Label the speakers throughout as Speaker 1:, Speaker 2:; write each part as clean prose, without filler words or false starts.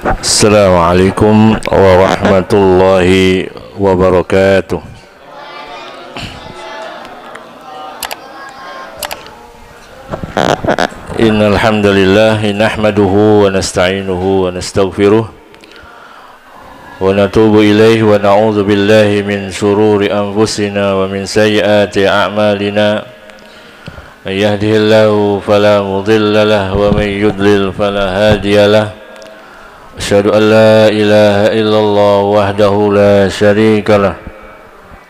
Speaker 1: Assalamualaikum warahmatullahi wabarakatuh. Innal hamdalillah nahmaduhu wa nasta'inuhu wa nastaghfiruh wa natubu ilaihi wa na'udzu billahi min shururi anfusina wa min sayyiati a'malina. May yahdihillahu fala mudilla lahu wa may yudlil fala hadiya lahu. Asyhadu an la ilaha illallah wahdahu la syarika lah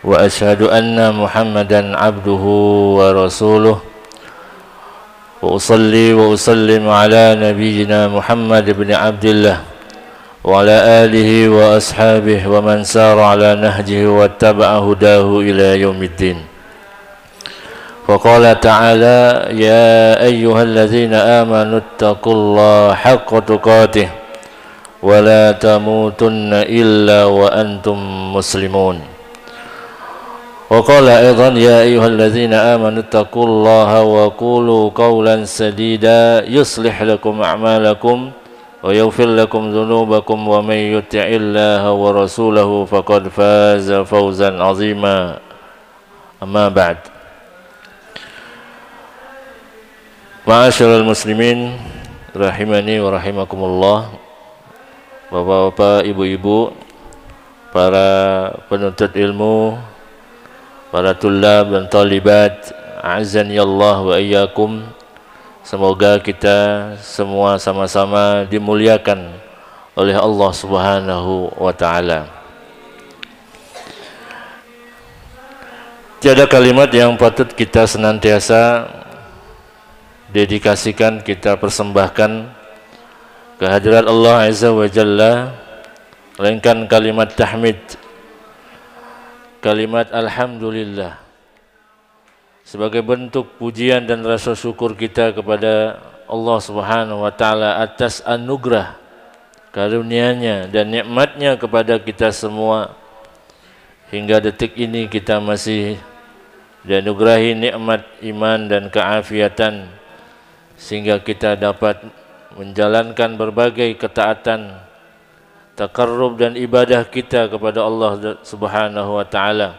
Speaker 1: wa asyhadu anna Muhammadan abduhu wa rasuluh wa usalli wa usallim ala nabiyyina Muhammad ibn Abdillah wa ala alihi wa ashabihi wa man sara ala nahjihi wa taba'a hudahu ila yaumiddin. Wa qala ta'ala ya ayyuhalladzina amanu taqullaha haqqa tuqatih wa la tamutunna illa wa antum muslimun. Wa qala aidan ya ayyuhalladzina amanu taqullaha wa qulu qawlan sadida yuslih lakum a'malakum wa yaghfir lakum dhunubakum wa may yuti'illaha wa rasulahu faqad faza fawzan 'azima. Amma ba'd. Ma'asyiral muslimin rahimani wa rahimakumullah. Bapak-bapak, ibu-ibu, para penuntut ilmu, para tulab dan talibat, a'azzani Allah wa iyyakum. Semoga kita semua sama-sama dimuliakan oleh Allah Subhanahu wa taala. Tiada kalimat yang patut kita senantiasa dedikasikan, kita persembahkan kehadirat Allah Azza wa Jalla melainkan kalimat tahmid, kalimat alhamdulillah, sebagai bentuk pujian dan rasa syukur kita kepada Allah Subhanahu wa taala atas anugerah karunia-Nya dan nikmat-Nya kepada kita semua. Hingga detik ini kita masih dianugerahi nikmat iman dan keafiatan sehingga kita dapat menjalankan berbagai ketaatan, takarrub dan ibadah kita kepada Allah Subhanahu wa taala.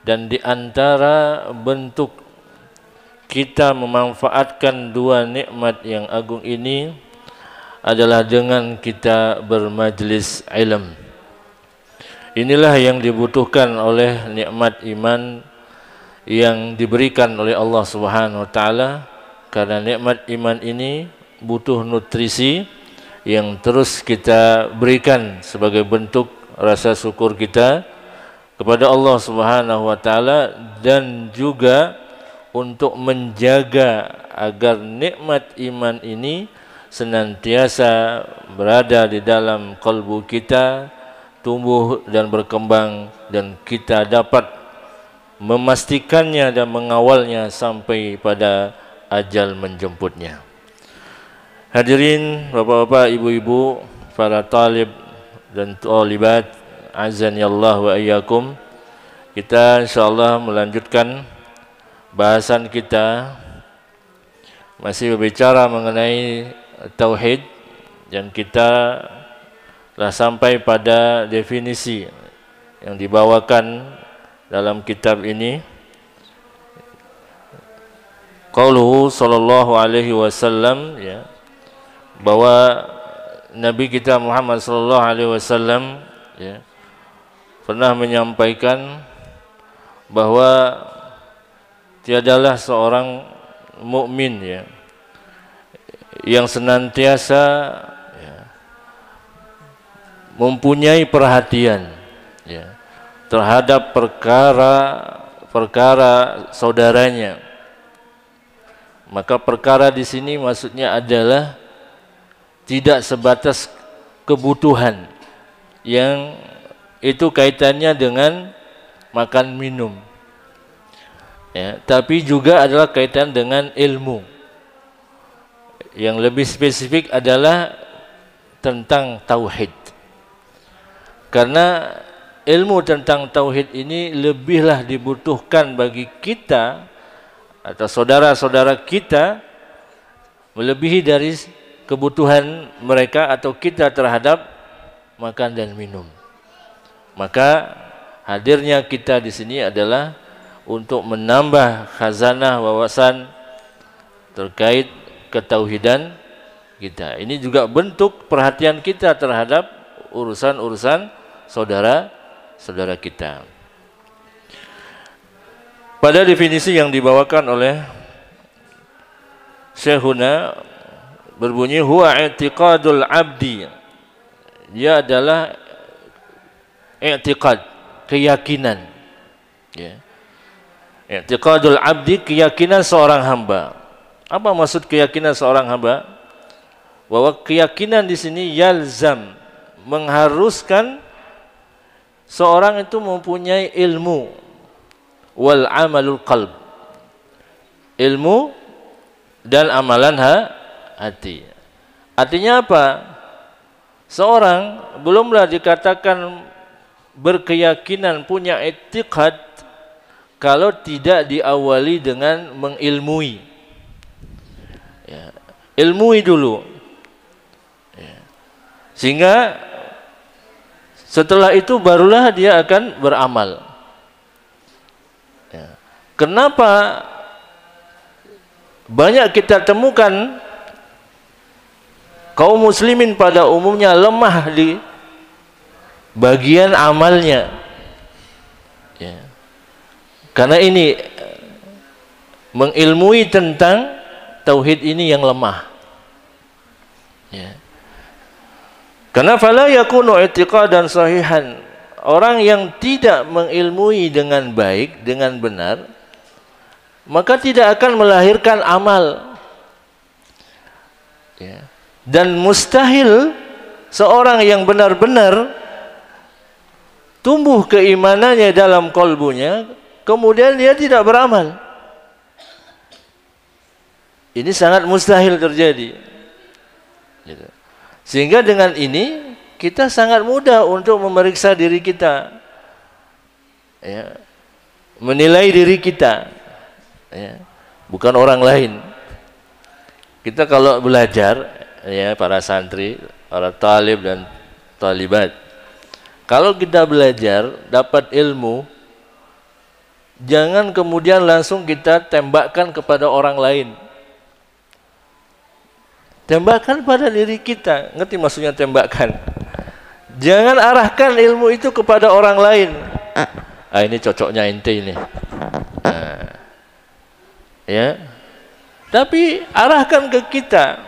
Speaker 1: Dan di antara bentuk kita memanfaatkan dua nikmat yang agung ini adalah dengan kita bermajlis ilmu. Inilah yang dibutuhkan oleh nikmat iman yang diberikan oleh Allah Subhanahu wa taala, karena nikmat iman ini butuh nutrisi yang terus kita berikan sebagai bentuk rasa syukur kita kepada Allah Subhanahu wa taala, dan juga untuk menjaga agar nikmat iman ini senantiasa berada di dalam kalbu kita, tumbuh dan berkembang, dan kita dapat memastikannya dan mengawalnya sampai pada ajal menjemputnya. Hadirin bapak-bapak, ibu-ibu, para talib dan talibat, azani Allah wa iyyakum. Kita insyaallah melanjutkan bahasan kita, masih berbicara mengenai tauhid, dan kita telah sampai pada definisi yang dibawakan dalam kitab ini. Qauluhu sallallahu alaihi wasallam, ya, bahwa Nabi kita Muhammad sallallahu alaihi wasallam, ya, pernah menyampaikan bahwa tiadalah seorang mukmin, ya, yang senantiasa, ya, mempunyai perhatian, ya, terhadap perkara saudaranya. Maka perkara di sini maksudnya adalah tidak sebatas kebutuhan yang itu kaitannya dengan makan minum, ya, tapi juga adalah kaitan dengan ilmu. Yang lebih spesifik adalah tentang tauhid, karena ilmu tentang tauhid ini lebihlah dibutuhkan bagi kita atau saudara-saudara kita, melebihi dari kebutuhan mereka atau kita terhadap makan dan minum. Maka hadirnya kita di sini adalah untuk menambah khazanah wawasan terkait ketauhidan kita. Ini juga bentuk perhatian kita terhadap urusan-urusan saudara-saudara kita. Pada definisi yang dibawakan oleh Syekhuna berbunyi huwa i'tiqadul abdi. Dia adalah i'tiqad, keyakinan. Ya. I'tiqadul abdi, keyakinan seorang hamba. Apa maksud keyakinan seorang hamba? Bahwa keyakinan di sini yalzam, mengharuskan seorang itu mempunyai ilmu wal amalul qalb. Ilmu dan amalan hati. Artinya apa? Seorang belumlah dikatakan berkeyakinan, punya i'tiqad kalau tidak diawali dengan mengilmui. Ya, ilmui dulu. Ya. Sehingga setelah itu barulah dia akan beramal. Ya. Kenapa banyak kita temukan kaum muslimin pada umumnya lemah di bagian amalnya? Ya. Karena ini mengilmui tentang tauhid ini yang lemah. Ya. Karena fala yakunu i'tiqadan sahihan. Orang yang tidak mengilmui dengan baik, dengan benar, maka tidak akan melahirkan amal. Ya. Dan mustahil seorang yang benar-benar tumbuh keimanannya dalam kalbunya, kemudian dia tidak beramal. Ini sangat mustahil terjadi. Gitu. Sehingga dengan ini kita sangat mudah untuk memeriksa diri kita, ya, menilai diri kita, ya, bukan orang lain. Kita kalau belajar, ya, para santri, para talib dan talibat, kalau kita belajar dapat ilmu, jangan kemudian langsung kita tembakkan kepada orang lain. Tembakkan pada diri kita. Ngerti maksudnya tembakkan? Jangan arahkan ilmu itu kepada orang lain. Ah, ini cocoknya ente ini. Nah, ya. Tapi arahkan ke kita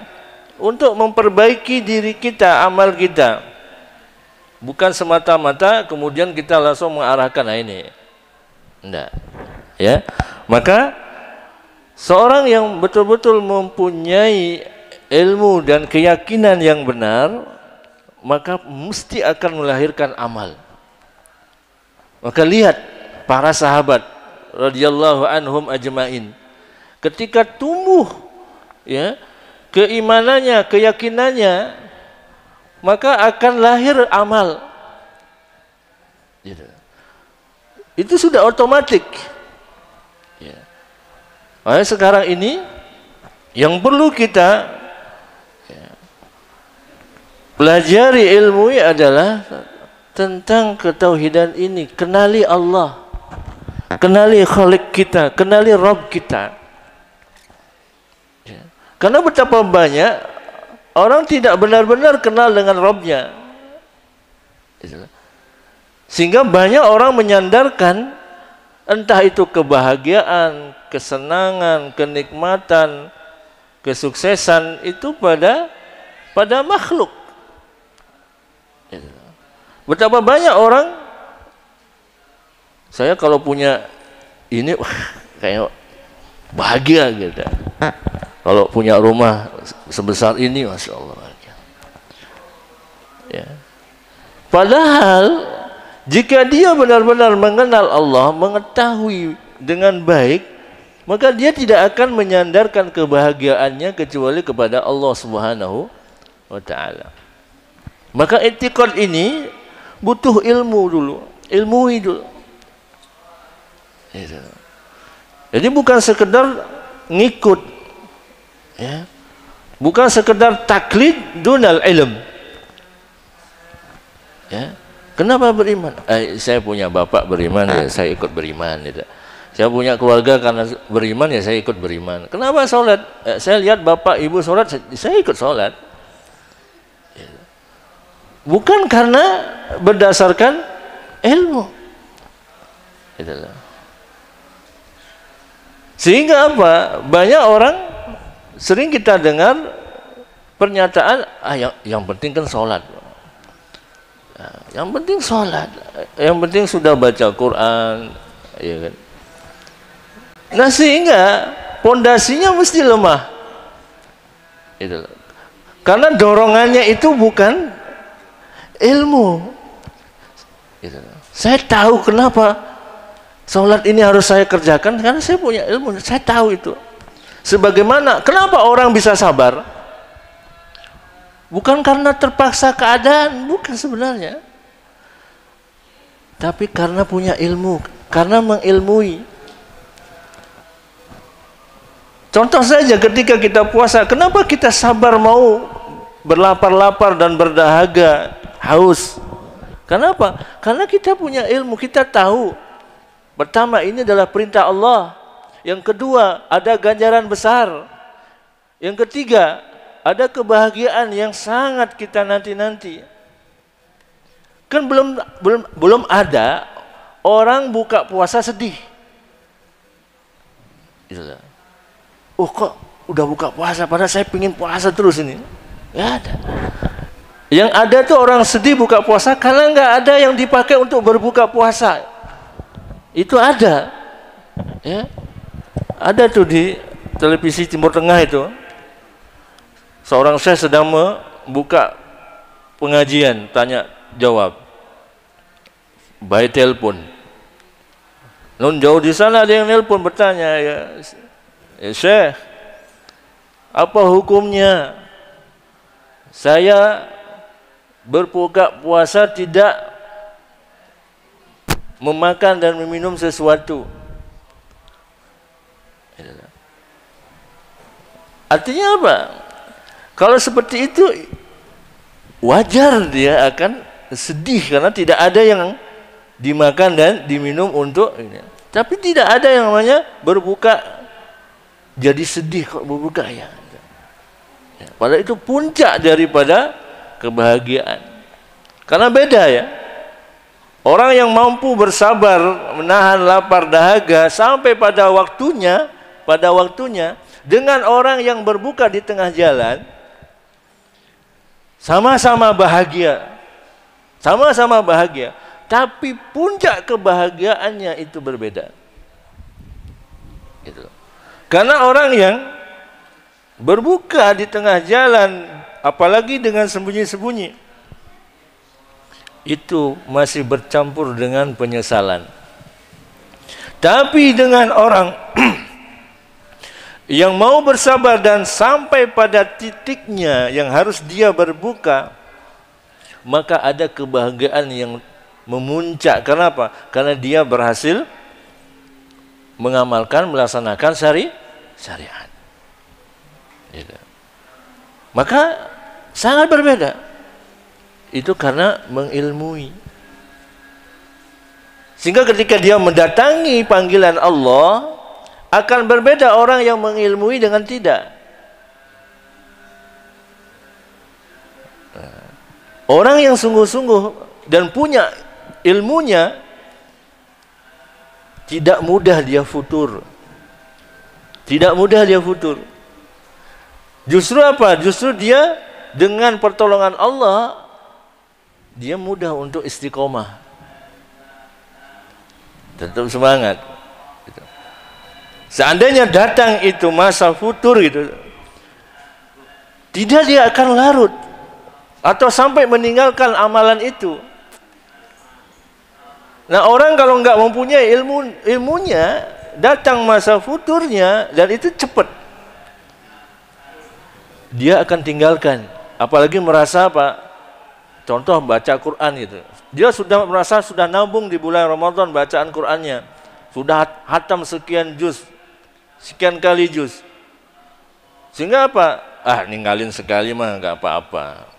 Speaker 1: untuk memperbaiki diri kita, amal kita. Bukan semata-mata kemudian kita langsung mengarahkan, nah ini. Enggak. Ya. Maka seorang yang betul-betul mempunyai ilmu dan keyakinan yang benar, maka mesti akan melahirkan amal. Maka lihat para sahabat radhiyallahu anhum ajmain, ketika tumbuh, ya, keimanannya, keyakinannya, maka akan lahir amal. Itu sudah otomatis. Ya. Nah, sekarang ini yang perlu kita pelajari ilmu adalah tentang ketauhidan ini. Kenali Allah, kenali Khalik kita, kenali Rabb kita. Ya. Karena betapa banyak orang tidak benar-benar kenal dengan Rabbnya. Sehingga banyak orang menyandarkan entah itu kebahagiaan, kesenangan, kenikmatan, kesuksesan itu pada makhluk. Betapa banyak orang, saya kalau punya ini, kayak bahagia gitu. Kalau punya rumah sebesar ini, masya Allah. Ya. Padahal jika dia benar-benar mengenal Allah, mengetahui dengan baik, maka dia tidak akan menyandarkan kebahagiaannya kecuali kepada Allah Subhanahu wa Ta'ala. Maka i'tiqad ini butuh ilmu dulu, ilmui dulu. Jadi bukan sekedar ngikut, ya, bukan sekedar taklid dunal ilm. Ya. Kenapa beriman? Saya punya bapak beriman, ya saya ikut beriman. Gitu. Saya punya keluarga karena beriman, ya saya ikut beriman. Kenapa sholat? Saya lihat bapak ibu sholat, saya ikut sholat. Bukan karena berdasarkan ilmu. Itulah. Sehingga apa? Banyak orang sering kita dengar pernyataan, yang penting kan sholat. Yang penting sholat, yang penting sudah baca Quran, ya kan? Nah sehingga pondasinya mesti lemah. Itulah. Karena dorongannya itu bukan ilmu. Itulah. Saya tahu kenapa sholat ini harus saya kerjakan, karena saya punya ilmu, saya tahu itu. Sebagaimana, kenapa orang bisa sabar? Bukan karena terpaksa keadaan, bukan sebenarnya. Tapi karena punya ilmu, karena mengilmui. Contoh saja ketika kita puasa, kenapa kita sabar mau berlapar-lapar dan berdahaga, haus? Kenapa? Karena kita punya ilmu, kita tahu. Pertama, ini adalah perintah Allah. Yang kedua, ada ganjaran besar. Yang ketiga, ada kebahagiaan yang sangat kita nanti-nanti. Kan belum ada orang buka puasa sedih. Itulah. Oh kok udah buka puasa, padahal saya pengen puasa terus ini. Nggak ada. Yang ada tuh orang sedih buka puasa karena nggak ada yang dipakai untuk berbuka puasa. Itu ada. Ya. Ada tuh di televisi Timur Tengah itu. Seorang syekh sedang membuka pengajian, tanya jawab by telepon. Nun jauh di sana ada yang nelpon bertanya, ya syekh, apa hukumnya saya berbuka puasa tidak memakan dan meminum sesuatu? Artinya apa? Kalau seperti itu wajar dia akan sedih karena tidak ada yang dimakan dan diminum untuk ini. Tapi tidak ada yang namanya berbuka jadi sedih kok berbuka ya. Padahal itu puncak daripada kebahagiaan. Karena beda ya. Orang yang mampu bersabar menahan lapar dahaga sampai pada waktunya dengan orang yang berbuka di tengah jalan, sama-sama bahagia, tapi puncak kebahagiaannya itu berbeda. Gitu. Karena orang yang berbuka di tengah jalan, apalagi dengan sembunyi-sembunyi, itu masih bercampur dengan penyesalan. Tapi dengan orang yang mau bersabar dan sampai pada titiknya yang harus dia berbuka, maka ada kebahagiaan yang memuncak. Kenapa? Karena dia berhasil mengamalkan, melaksanakan syariat. Maka sangat berbeda. Itu karena mengilmui. Sehingga ketika dia mendatangi panggilan Allah, akan berbeda orang yang mengilmui dengan tidak. Orang yang sungguh-sungguh dan punya ilmunya, tidak mudah dia futur. Tidak mudah dia futur. Justru apa? Justru dia dengan pertolongan Allah, dia mudah untuk istiqomah. Tetap semangat. Seandainya datang itu masa futur gitu, tidak dia akan larut atau sampai meninggalkan amalan itu. Nah, orang kalau nggak mempunyai ilmunya, datang masa futurnya dan itu cepat, dia akan tinggalkan. Apalagi merasa apa? Contoh baca Quran gitu. Dia sudah merasa sudah nabung di bulan Ramadan bacaan Qurannya, sudah hatam sekian juz, sekian kali juz. Sehingga apa? Ninggalin sekali mah nggak apa-apa.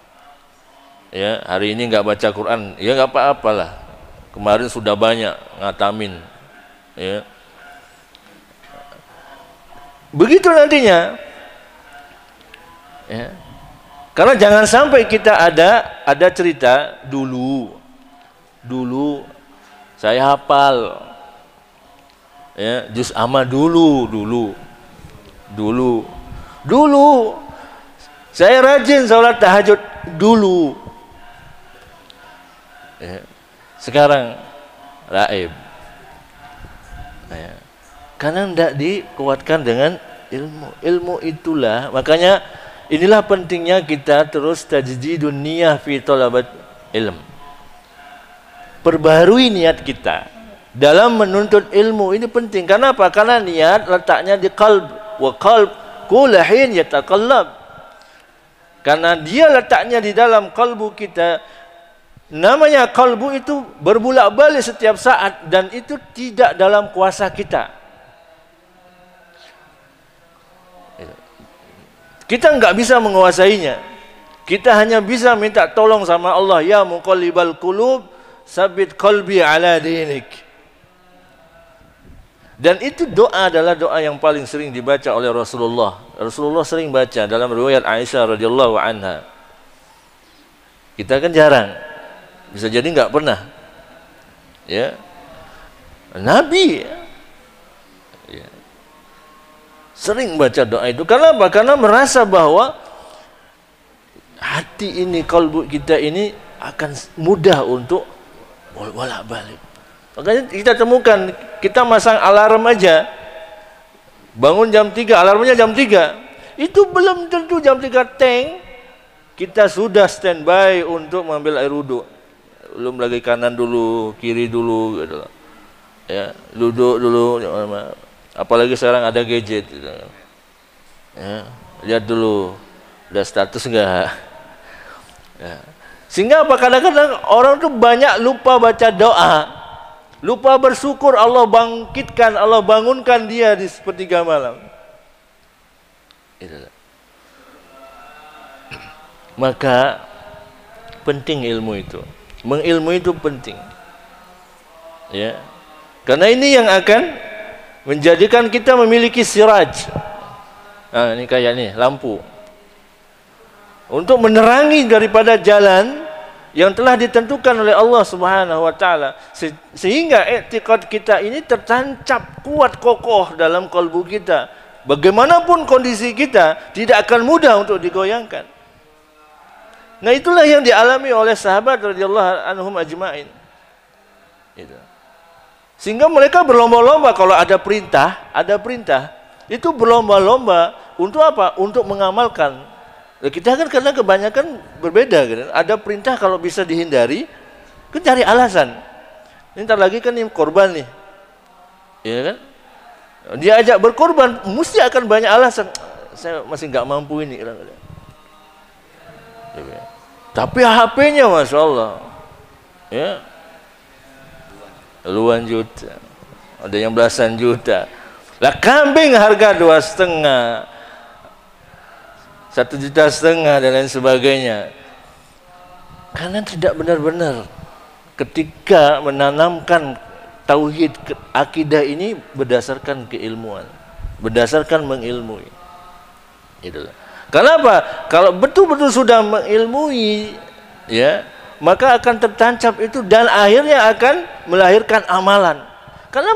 Speaker 1: Ya, hari ini nggak baca Quran, ya nggak apa-apalah. Kemarin sudah banyak ngatamin. Ya. Begitu nantinya. Ya. Karena jangan sampai kita ada cerita dulu saya hafal. Ya, juz amma dulu. Saya rajin sholat tahajud dulu. Ya. Sekarang raib. Ya. Karena tidak dikuatkan dengan ilmu itulah. Makanya inilah pentingnya kita terus tajdidun niyah fi talabat ilm. Perbaharui niat kita dalam menuntut ilmu, ini penting. Karena apa? Karena niat letaknya di qalb, wa qalb kullu hin yataqallab. Karena dia letaknya di dalam kalbu kita. Namanya kalbu itu berbulak-balik setiap saat, dan itu tidak dalam kuasa kita. Kita nggak bisa menguasainya. Kita hanya bisa minta tolong sama Allah. Ya muqallibal qulub, sabit qalbi ala dinik. Dan itu doa adalah doa yang paling sering dibaca oleh Rasulullah. Rasulullah sering baca dalam riwayat Aisyah radhiyallahu anha. Kita kan jarang. Bisa jadi nggak pernah. Ya. Nabi ya, sering baca doa itu. Karena apa? Karena merasa bahwa hati ini, kalbu kita ini akan mudah untuk bolak-balik. Makanya kita temukan, kita masang alarm aja, bangun jam 3, alarmnya jam 3. Itu belum tentu jam 3 teng kita sudah standby untuk mengambil air wudhu. Belum lagi kanan dulu, kiri dulu gitu. Ya, duduk dulu. Apalagi sekarang ada gadget gitu. Ya, lihat dulu udah status enggak. Ya. Sehingga apa, kadang-kadang orang tuh banyak lupa baca doa, lupa bersyukur Allah bangkitkan, Allah bangunkan dia di sepertiga malam. Itulah. Maka penting ilmu itu, mengilmu itu penting. Ya, karena ini yang akan menjadikan kita memiliki siraj. Nah, ini kayak nih lampu untuk menerangi daripada jalan yang telah ditentukan oleh Allah Subhanahu wa taala, sehingga i'tiqad kita ini tertancap kuat kokoh dalam kalbu kita. Bagaimanapun kondisi kita tidak akan mudah untuk digoyangkan. Nah, itulah yang dialami oleh sahabat radhiyallahu anhum ajma'in. Sehingga mereka berlomba-lomba kalau ada perintah, itu berlomba-lomba untuk apa? Untuk mengamalkan. Kita kan karena kebanyakan berbeda kan. Ada perintah kalau bisa dihindari, kan cari alasan. Ntar lagi kan ini korban nih. Ya kan? Dia ajak berkorban, mesti akan banyak alasan. Saya masih nggak mampu ini. Tapi HP-nya Masya Allah, ya, puluhan juta, ada yang belasan juta. Lah kambing harga 2,5, 1,5 juta dan lain sebagainya. Karena tidak benar-benar ketika menanamkan tauhid akidah ini berdasarkan keilmuan, berdasarkan mengilmui. Itulah. Kenapa? Kalau betul-betul sudah mengilmui, ya, maka akan tertancap itu dan akhirnya akan melahirkan amalan. Karena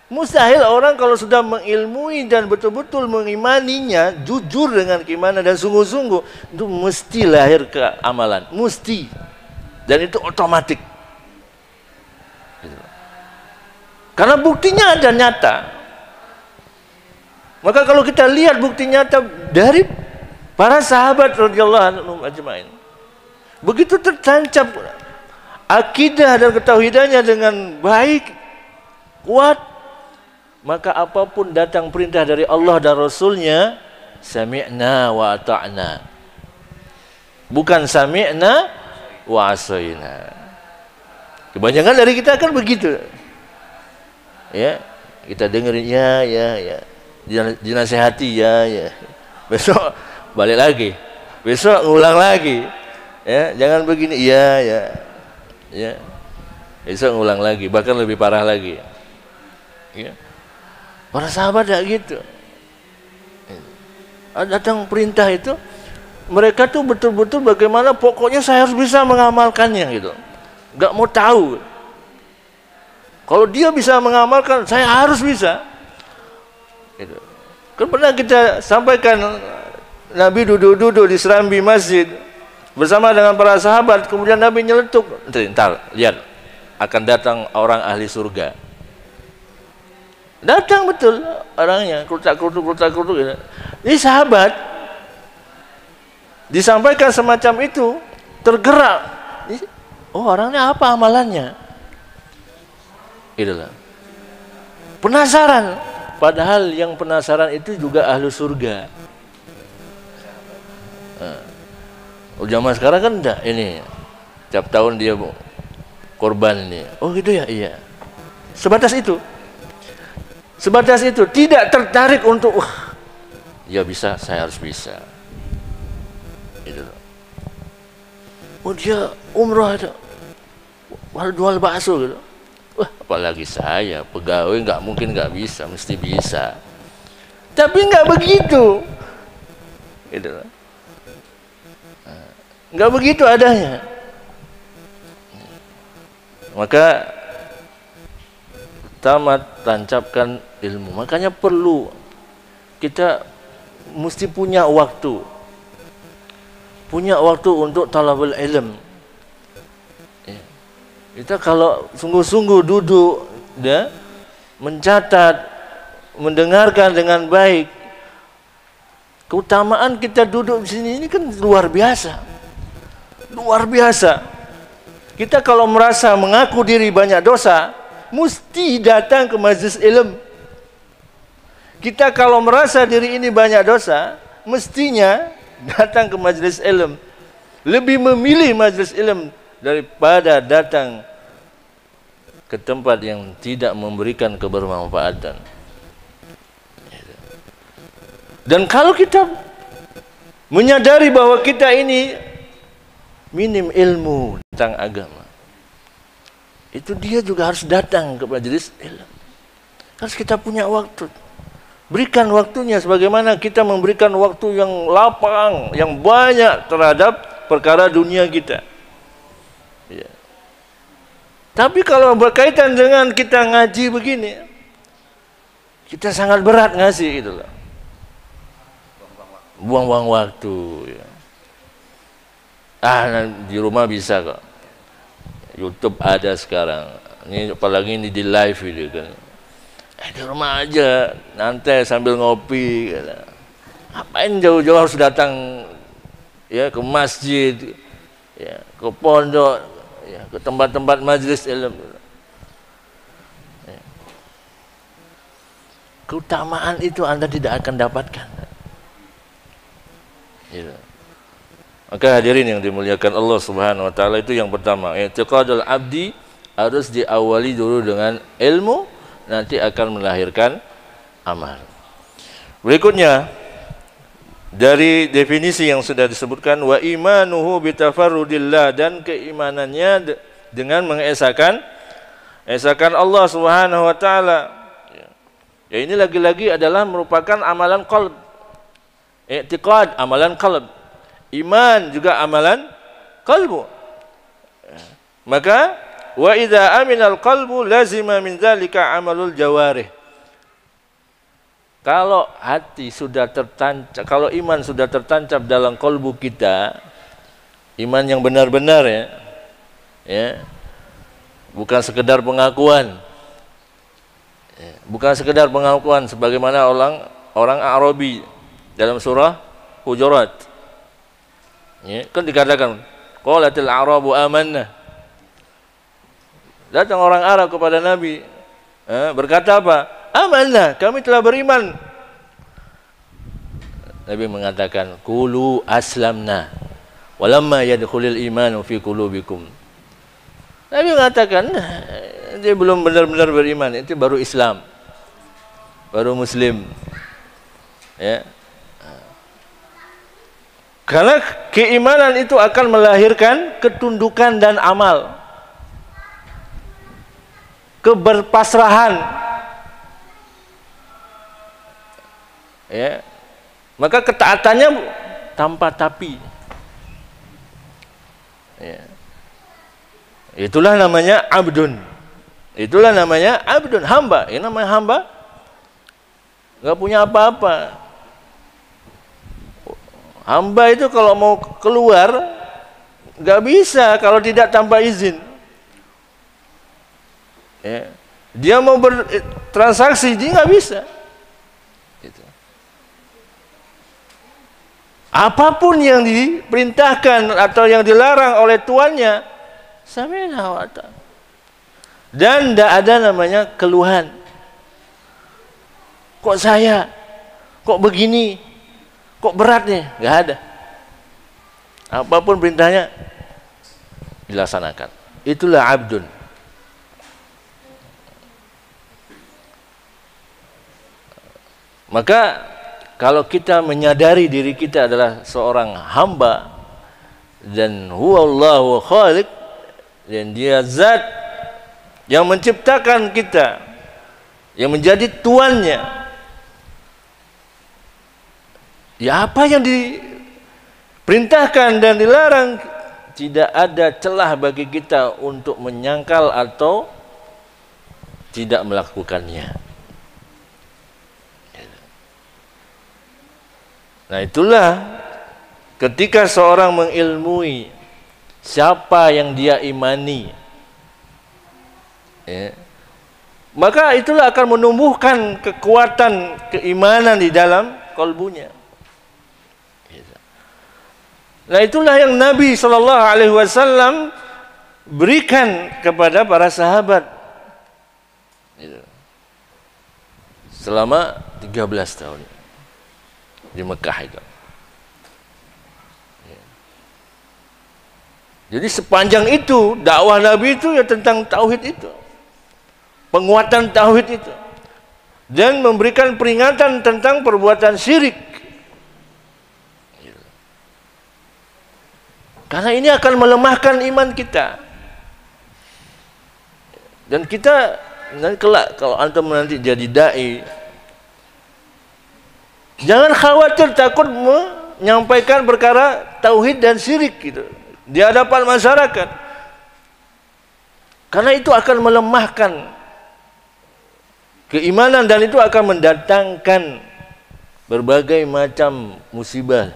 Speaker 1: mustahil orang kalau sudah mengilmui dan betul-betul mengimaninya, jujur dengan keimanan dan sungguh-sungguh, itu mesti lahir ke amalan, mesti. Dan itu otomatis. Karena buktinya ada nyata. Maka kalau kita lihat bukti nyata dari para sahabat radhiyallahu anhum ajmain, begitu tertancap akidah dan ketauhidannya dengan baik, kuat, maka apapun datang perintah dari Allah dan Rasulnya, sami'na wa ata'na, bukan sami'na wa asayna. Kebanyakan dari kita kan begitu, ya, kita dengerin ya. dinasehati, ya, ya. Besok balik lagi, besok ngulang lagi, ya, jangan begini, iya, ya, ya. Besok ngulang lagi, bahkan lebih parah lagi. Ya. Para sahabat tidak gitu. Datang perintah itu, mereka tuh betul-betul bagaimana pokoknya saya harus bisa mengamalkannya gitu. Gak mau tahu. Kalau dia bisa mengamalkan, saya harus bisa. Gitu. Kan pernah kita sampaikan, Nabi duduk-duduk di serambi masjid bersama dengan para sahabat, kemudian Nabi nyeletuk, ntar lihat, akan datang orang ahli surga. Datang betul orangnya, kerutak-kerutuk gitu. Ini sahabat disampaikan semacam itu, tergerak. Oh, orangnya apa amalannya? Itulah. Penasaran, padahal yang penasaran itu juga ahli surga. Zaman sekarang kan enggak, ini tiap tahun dia korban ini. Oh gitu ya, iya. Sebatas itu. Sebatas itu, tidak tertarik untuk ya bisa, saya harus bisa. Itu. Oh dia umrah itu, jual bakso gitu. Wah, apalagi saya pegawai, nggak mungkin nggak bisa, mesti bisa. Tapi nggak begitu. Gitu. Nggak begitu adanya. Maka tancapkan ilmu. Makanya perlu kita mesti punya waktu untuk talabul ilm. Ya. Kita kalau sungguh-sungguh duduk, ya, mencatat, mendengarkan dengan baik, keutamaan kita duduk di sini ini kan luar biasa, luar biasa. Kita kalau merasa mengaku diri banyak dosa, mesti datang ke majelis ilmu. Kita kalau merasa diri ini banyak dosa, mestinya datang ke majelis ilmu. Lebih memilih majelis ilmu daripada datang ke tempat yang tidak memberikan kebermanfaatan. Dan kalau kita menyadari bahwa kita ini minim ilmu tentang agama, itu dia juga harus datang ke majelis ilmu. Harus kita punya waktu. Berikan waktunya sebagaimana kita memberikan waktu yang lapang, yang banyak terhadap perkara dunia kita. Ya. Tapi kalau berkaitan dengan kita ngaji begini, kita sangat berat ngasih gitu loh. Buang-buang waktu. Ya. Di rumah bisa kok. YouTube ada sekarang. Ini apalagi ini di live gitu kan. Di rumah aja, nanti sambil ngopi. Gitu. Ngapain jauh-jauh harus datang ya ke masjid, ya ke pondok, ya ke tempat-tempat majelis ilmu. Ya. Keutamaan itu Anda tidak akan dapatkan. Gitu. Maka hadirin yang dimuliakan Allah Subhanahu wa taala, itu yang pertama, i'tiqadul abdi harus diawali dulu dengan ilmu, nanti akan melahirkan amal. Berikutnya dari definisi yang sudah disebutkan, wa imanuhu bitafarrudillah, dan keimanannya dengan mengesahkan Allah Subhanahu wa taala. Ya, ini lagi-lagi adalah merupakan amalan qalb. I'tiqad amalan qalb. Iman juga amalan qalbu. Maka wa idza aminal qalbu lazima min dzalika amalul jawarih. Kalau hati sudah tertancap, kalau iman sudah tertancap dalam qalbu kita, iman yang benar-benar ya, bukan sekedar pengakuan, bukan sekedar pengakuan sebagaimana orang Arabi dalam surah Hujurat, ya, kan dikatakan qalatil a'rabu amanna. Datang orang Arab kepada Nabi, berkata apa? Amanna, kami telah beriman. Nabi mengatakan qulu aslamna walamma yadkhulul imanu fi qulubikum. Nabi mengatakan dia belum benar-benar beriman, itu baru Islam, baru Muslim. Ya. Karena keimanan itu akan melahirkan ketundukan dan amal, keberpasrahan. Ya. Maka ketaatannya tanpa tapi. Ya. Itulah namanya abdun. Itulah namanya abdun, hamba. Ini namanya hamba. Enggak punya apa-apa. Hamba itu kalau mau keluar nggak bisa kalau tidak tanpa izin. Ya. Dia mau bertransaksi dia nggak bisa. Gitu. Apapun yang diperintahkan atau yang dilarang oleh tuannya, sami'na wa ata'na. Dan tidak ada namanya keluhan. Kok saya? Kok begini? Kok berat nih? Nggak ada. Apapun perintahnya dilaksanakan. Itulah abdun. Maka kalau kita menyadari diri kita adalah seorang hamba dan huwallahu khaliq, dan dia zat yang menciptakan kita, yang menjadi tuannya, ya apa yang diperintahkan dan dilarang tidak ada celah bagi kita untuk menyangkal atau tidak melakukannya. Nah itulah ketika seorang mengilmui siapa yang dia imani, ya, maka itulah akan menumbuhkan kekuatan keimanan di dalam kalbunya. Nah itulah yang Nabi SAW berikan kepada para sahabat selama 13 tahun di Mekah itu. Jadi sepanjang itu dakwah Nabi itu ya tentang tauhid itu, penguatan tauhid itu, dan memberikan peringatan tentang perbuatan syirik. Karena ini akan melemahkan iman kita. Dan kita nanti kelak kalau antum nanti jadi dai, jangan khawatir takut menyampaikan perkara tauhid dan syirik gitu di hadapan masyarakat. Karena itu akan melemahkan keimanan dan itu akan mendatangkan berbagai macam musibah.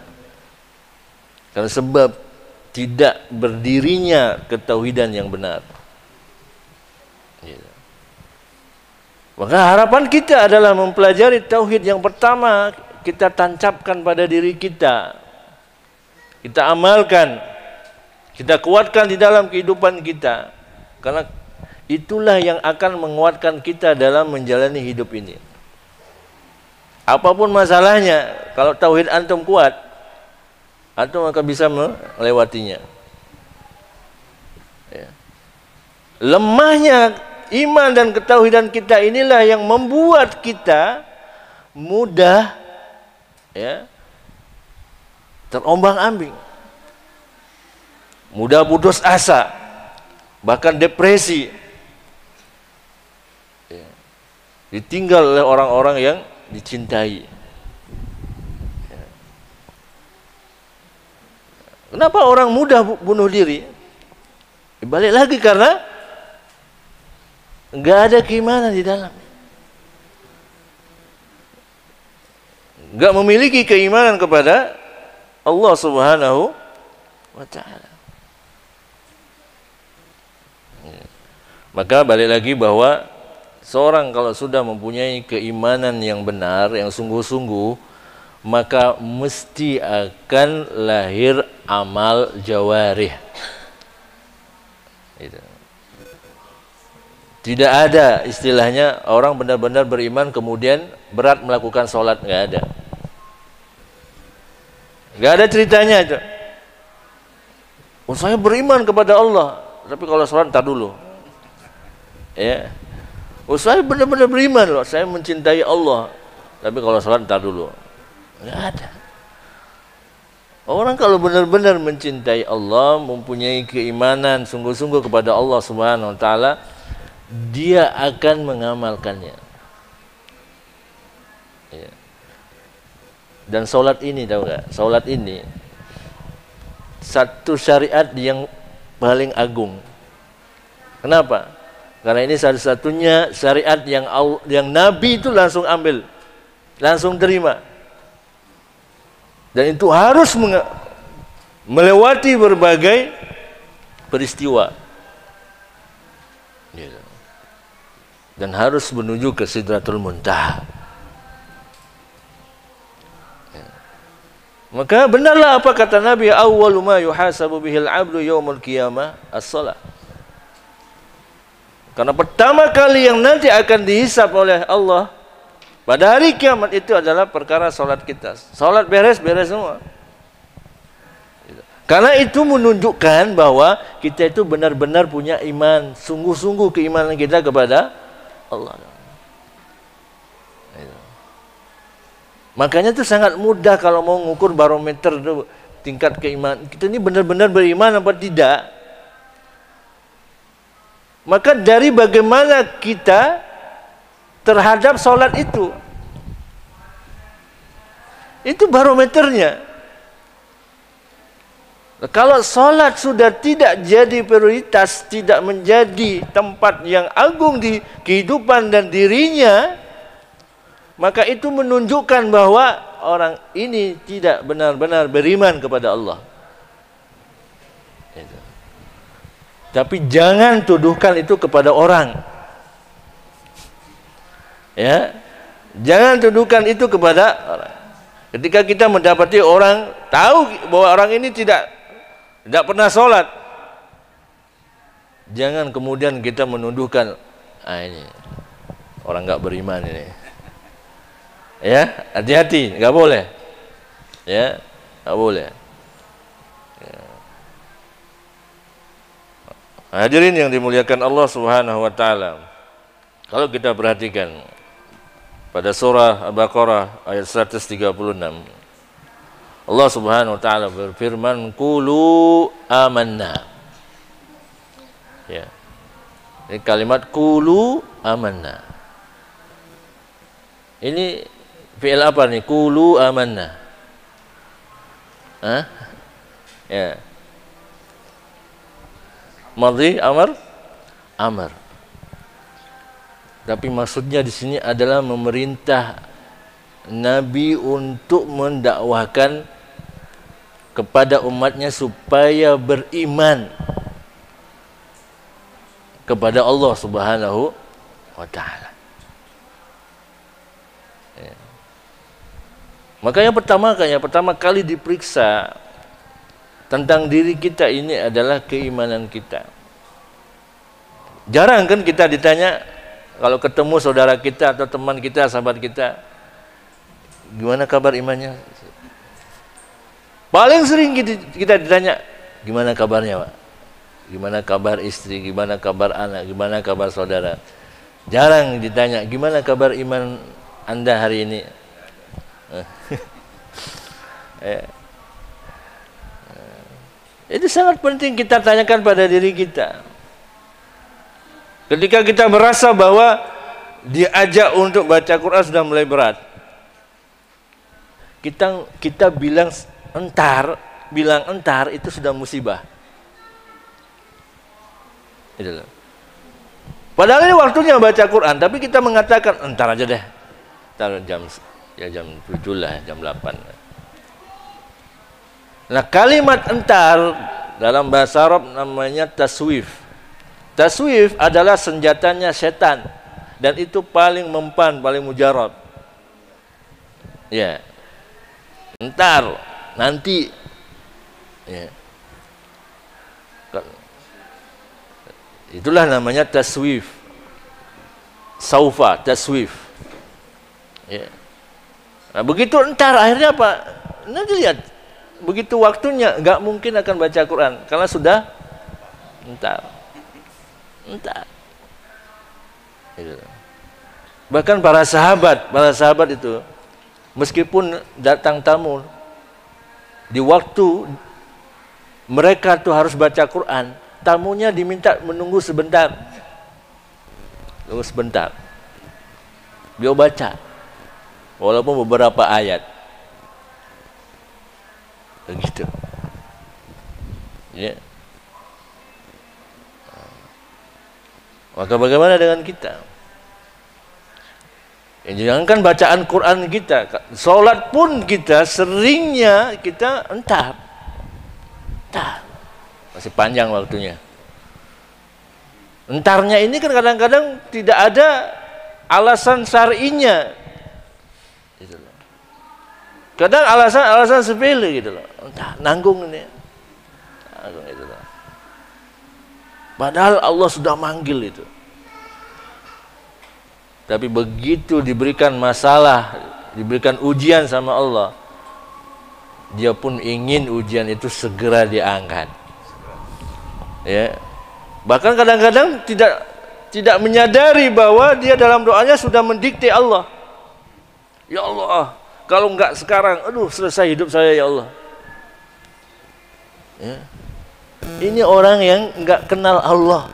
Speaker 1: Karena sebab tidak berdirinya ketauhidan yang benar. Maka harapan kita adalah mempelajari tauhid yang pertama kita tancapkan pada diri kita. Kita amalkan, kita kuatkan di dalam kehidupan kita. Karena itulah yang akan menguatkan kita dalam menjalani hidup ini. Apapun masalahnya, kalau tauhid antum kuat, antum akan bisa melewatinya. Ya. Lemahnya iman dan ketauhidan kita inilah yang membuat kita mudah ya terombang-ambing, mudah putus asa, bahkan depresi, ya. Ditinggal oleh orang-orang yang dicintai. Kenapa orang mudah bunuh diri? Balik lagi karena enggak ada keimanan di dalam. Enggak memiliki keimanan kepada Allah Subhanahu wa taala. Maka balik lagi bahwa seorang kalau sudah mempunyai keimanan yang benar, yang sungguh-sungguh, maka mesti akan lahir amal jawarih. Tidak ada istilahnya orang benar-benar beriman kemudian berat melakukan sholat, nggak ada. Nggak ada ceritanya itu. Oh, saya beriman kepada Allah, tapi kalau sholat ntar dulu. Ya. Oh, saya benar-benar beriman loh, saya mencintai Allah, tapi kalau sholat ntar dulu. Nggak ada. Orang kalau benar-benar mencintai Allah, mempunyai keimanan sungguh-sungguh kepada Allah Subhanahu wa taala, dia akan mengamalkannya. Ya. Dan salat ini, tahu nggak? Salat ini satu syariat yang paling agung. Kenapa? Karena ini satu-satunya syariat yang Nabi itu langsung ambil, langsung terima. Dan itu harus melewati berbagai peristiwa. Dan harus menuju ke Sidratul Muntaha. Maka benarlah apa kata Nabi, awwalu ma yuhasabu bihil abdu yaumul qiyamah as-shalah. Karena pertama kali yang nanti akan dihisab oleh Allah pada hari kiamat itu adalah perkara salat kita. Salat beres-beres semua. Karena itu menunjukkan bahwa kita itu benar-benar punya iman, sungguh-sungguh keimanan kita kepada Allah. Makanya itu sangat mudah kalau mau mengukur barometer itu, tingkat keimanan kita ini benar-benar beriman apa tidak. Maka dari bagaimana kita terhadap sholat itu barometernya. Kalau sholat sudah tidak jadi prioritas, tidak menjadi tempat yang agung di kehidupan dan dirinya, maka itu menunjukkan bahwa orang ini tidak benar-benar beriman kepada Allah. Tapi jangan tuduhkan itu kepada orang. Ya, jangan tuduhkan itu kepada orang. Ketika kita mendapati orang tahu bahwa orang ini tidak pernah sholat, jangan kemudian kita menuduhkan, ini orang nggak beriman ini. Ya, hati-hati, nggak boleh. Ya, nggak boleh. Ya. Hadirin yang dimuliakan Allah Subhanahu wa taala. Kalau kita perhatikan pada surah Al-Baqarah ayat 136, Allah Subhanahu wa taala berfirman, "Qulu amanna." Ya. Ini kalimat qulu amanna. Ini fi'il apa nih? Qulu amanna. Hah? Ya. Madhi amar? Amar. Tapi maksudnya di sini adalah memerintah Nabi untuk mendakwahkan kepada umatnya supaya beriman kepada Allah Subhanahu wa taala. Ya. Maka yang pertama kali diperiksa tentang diri kita ini adalah keimanan kita. Jarang kan kita ditanya kalau ketemu saudara kita atau teman kita, sahabat kita, gimana kabar imannya? Paling sering kita ditanya, gimana kabarnya, Pak? Gimana kabar istri, gimana kabar anak, gimana kabar saudara? Jarang ditanya, gimana kabar iman Anda hari ini? Itu sangat penting kita tanyakan pada diri kita. Ketika kita merasa bahwa diajak untuk baca Quran sudah mulai berat, kita bilang entar itu sudah musibah. Padahal ini waktunya baca Quran, tapi kita mengatakan entar aja deh, entar jam 7 lah, jam 8. Nah, kalimat entar dalam bahasa Arab namanya taswif. Taswif adalah senjatanya setan, dan itu paling mempan, paling mujarab. Ya, entar, nanti. Ya. Itulah namanya taswif. Saufa, taswif. Ya. Nah, begitu entar akhirnya apa? Nanti lihat, begitu waktunya nggak mungkin akan baca Quran karena sudah entar. Bahkan para sahabat itu Meskipun datang tamu di waktu mereka tuh harus baca Quran, tamunya diminta menunggu sebentar. Tunggu sebentar. Dia baca walaupun beberapa ayat. Begitu. Ya. Maka bagaimana dengan kita? Jangankan bacaan Quran kita, sholat pun kita seringnya kita entar, masih panjang waktunya. Entarnya ini kan kadang-kadang tidak ada alasan syar'inya, gitu loh. Kadang alasan sepele gitu loh, entah nanggung ini, nanggung gitu loh. Padahal Allah sudah manggil itu. Tapi begitu diberikan masalah, diberikan ujian sama Allah, dia pun ingin ujian itu segera diangkat. Ya. Bahkan kadang-kadang tidak menyadari bahwa dia dalam doanya sudah mendikte Allah. Ya Allah, kalau enggak sekarang, aduh selesai hidup saya ya Allah. Ya. Ini orang yang enggak kenal Allah.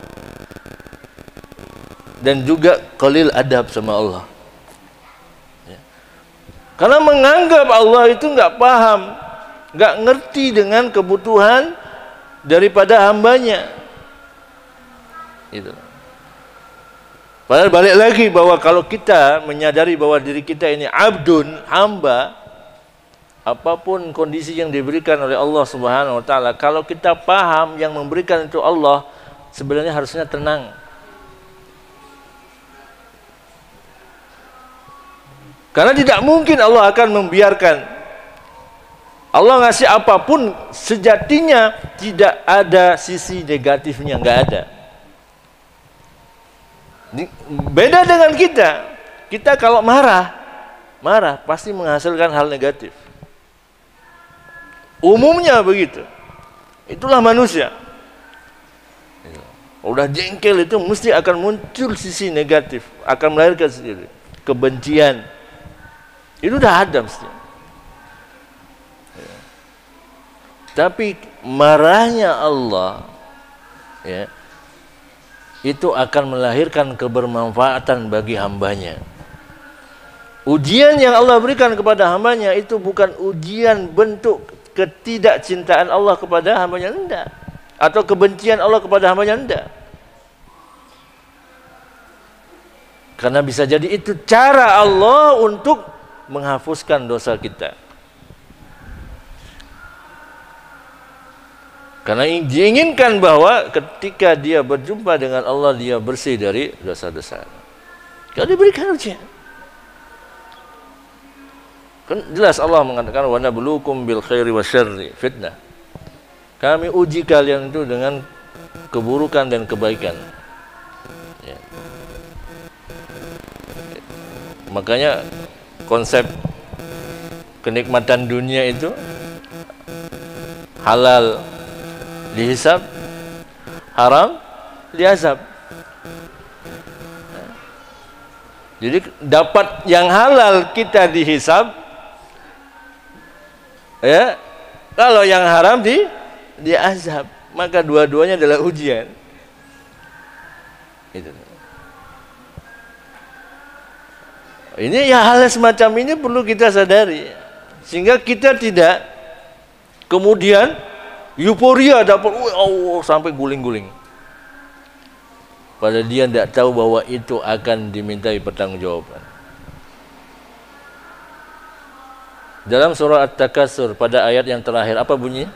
Speaker 1: Dan juga qalil adab sama Allah. Ya. Karena menganggap Allah itu enggak paham, enggak ngerti dengan kebutuhan daripada hambanya. Gitu. Padahal balik lagi bahwa kalau kita menyadari bahwa diri kita ini abdun, hamba, apapun kondisi yang diberikan oleh Allah Subhanahu wa taala, kalau kita paham yang memberikan itu Allah, sebenarnya harusnya tenang. Karena tidak mungkin Allah akan membiarkan. Allah ngasih apapun sejatinya tidak ada sisi negatifnya, enggak ada. Beda dengan kita. Kita kalau marah pasti menghasilkan hal negatif. Umumnya begitu. Itulah manusia. Udah jengkel itu mesti akan muncul sisi negatif, akan melahirkan sendiri kebencian. Itu udah ada mesti. Ya. Tapi marahnya Allah, ya, itu akan melahirkan kebermanfaatan bagi hambanya. Ujian yang Allah berikan kepada hambanya itu bukan ujian bentuk ketidakcintaan Allah kepada hambanya, enggak, atau kebencian Allah kepada hambanya, enggak. Karena bisa jadi itu cara Allah untuk menghapuskan dosa kita. Karena diinginkan bahwa ketika dia berjumpa dengan Allah, dia bersih dari dosa-dosa. Kalau diberikan ujian, kan jelas Allah mengatakan wa nabluukum bil khairi wasyarri fitnah. Kami uji kalian itu dengan keburukan dan kebaikan. Ya. Makanya konsep kenikmatan dunia itu halal dihisab, haram diazab. Jadi dapat yang halal kita dihisab, ya. Kalau yang haram diazab, maka dua-duanya adalah ujian. Itu. Ini ya, hal semacam ini perlu kita sadari, sehingga kita tidak kemudian euforia dapat Allah sampai guling-guling. Padahal dia tidak tahu bahwa itu akan dimintai pertanggungjawaban. Dalam surah At-Takatsur pada ayat yang terakhir apa bunyinya?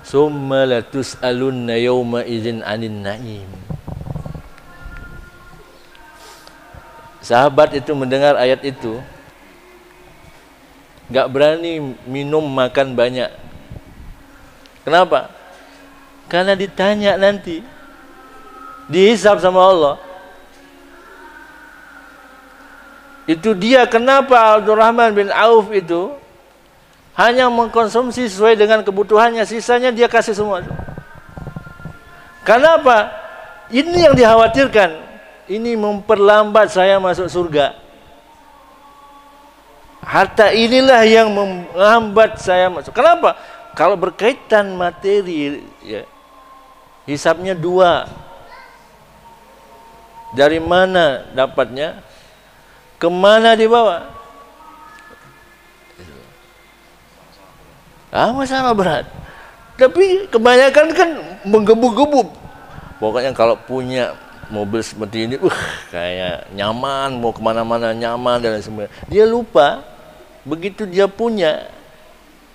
Speaker 1: Summa latus'alunna yawma idzin 'anin na'im. Sahabat itu mendengar ayat itu enggak berani minum makan banyak. Kenapa? Karena ditanya nanti, dihisab sama Allah. Itu dia kenapa Abdurrahman bin Auf itu hanya mengkonsumsi sesuai dengan kebutuhannya, sisanya dia kasih semua. Kenapa? Ini yang dikhawatirkan. Ini memperlambat saya masuk surga. Harta inilah yang menghambat saya masuk. Kenapa? Kalau berkaitan materi, ya, hisabnya dua. Dari mana dapatnya? Kemana dibawa? Masalah berat. Tapi kebanyakan kan menggebu-gebu. Pokoknya kalau punya mobil seperti ini, kayak nyaman, mau kemana-mana nyaman dan sebagainya. Dia lupa, begitu dia punya,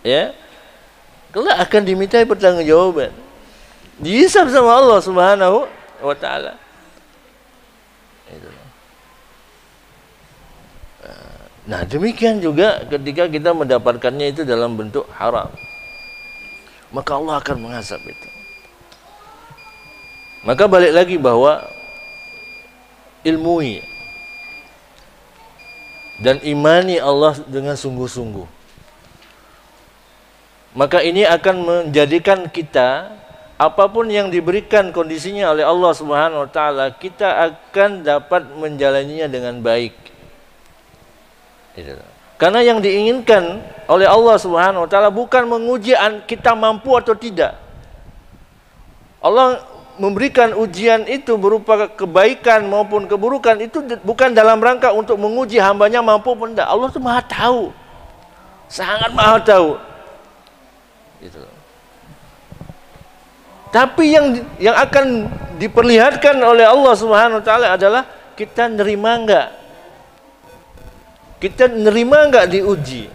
Speaker 1: ya, kelak akan dimintai pertanggungjawaban, dihisab sama Allah Subhanahu wa Ta'ala. Nah, demikian juga ketika kita mendapatkannya itu dalam bentuk haram, maka Allah akan mengazab itu. Maka balik lagi bahwa ilmui dan imani Allah dengan sungguh-sungguh, maka ini akan menjadikan kita, apapun yang diberikan kondisinya oleh Allah Subhanahu wa Ta'ala, kita akan dapat menjalaninya dengan baik. Karena yang diinginkan oleh Allah Subhanahu wa Ta'ala bukan menguji kita mampu atau tidak. Allah memberikan ujian itu berupa kebaikan maupun keburukan, itu bukan dalam rangka untuk menguji hambanya mampu pun tidak. Allah itu maha tahu, sangat maha tahu. Gitu. Tapi yang akan diperlihatkan oleh Allah Subhanahu wa Ta'ala adalah kita nerima enggak, kita nerima enggak diuji,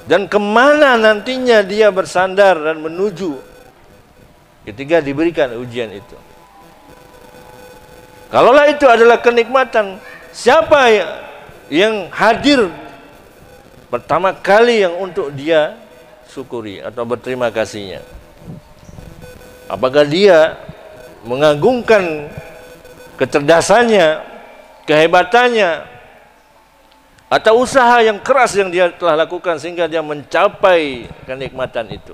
Speaker 1: dan kemana nantinya dia bersandar dan menuju ketika diberikan ujian itu. Kalaulah itu adalah kenikmatan, siapa yang hadir pertama kali yang untuk dia syukuri atau berterima kasihnya? Apakah dia mengagungkan kecerdasannya, kehebatannya, atau usaha yang keras yang dia telah lakukan sehingga dia mencapai kenikmatan itu?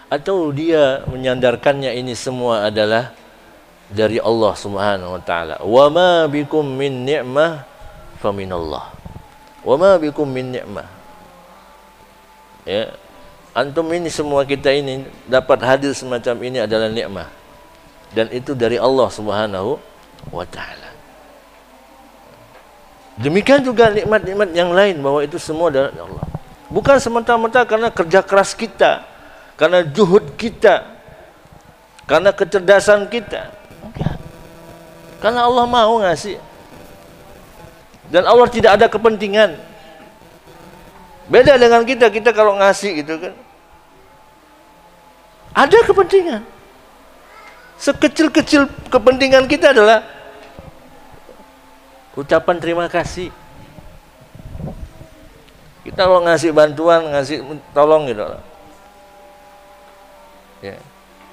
Speaker 1: Atau dia menyandarkannya ini semua adalah dari Allah Subhanahu wa Ta'ala? Wa ma bikum min ni'mah fa minallah. Wa ma bikum min ni'mah. Ya, antum ini semua, kita ini dapat hadir semacam ini adalah nikmah, dan itu dari Allah Subhanahu wa Ta'ala. Demikian juga nikmat-nikmat yang lain, bahwa itu semua dari Allah. Bukan semata-mata karena kerja keras kita, karena juhud kita, karena kecerdasan kita. Enggak. Karena Allah mau ngasih, dan Allah tidak ada kepentingan. Beda dengan kita kalau ngasih gitu kan, ada kepentingan. Sekecil-kecil kepentingan kita adalah ucapan terima kasih. Kita mau ngasih bantuan, ngasih tolong gitu, ya,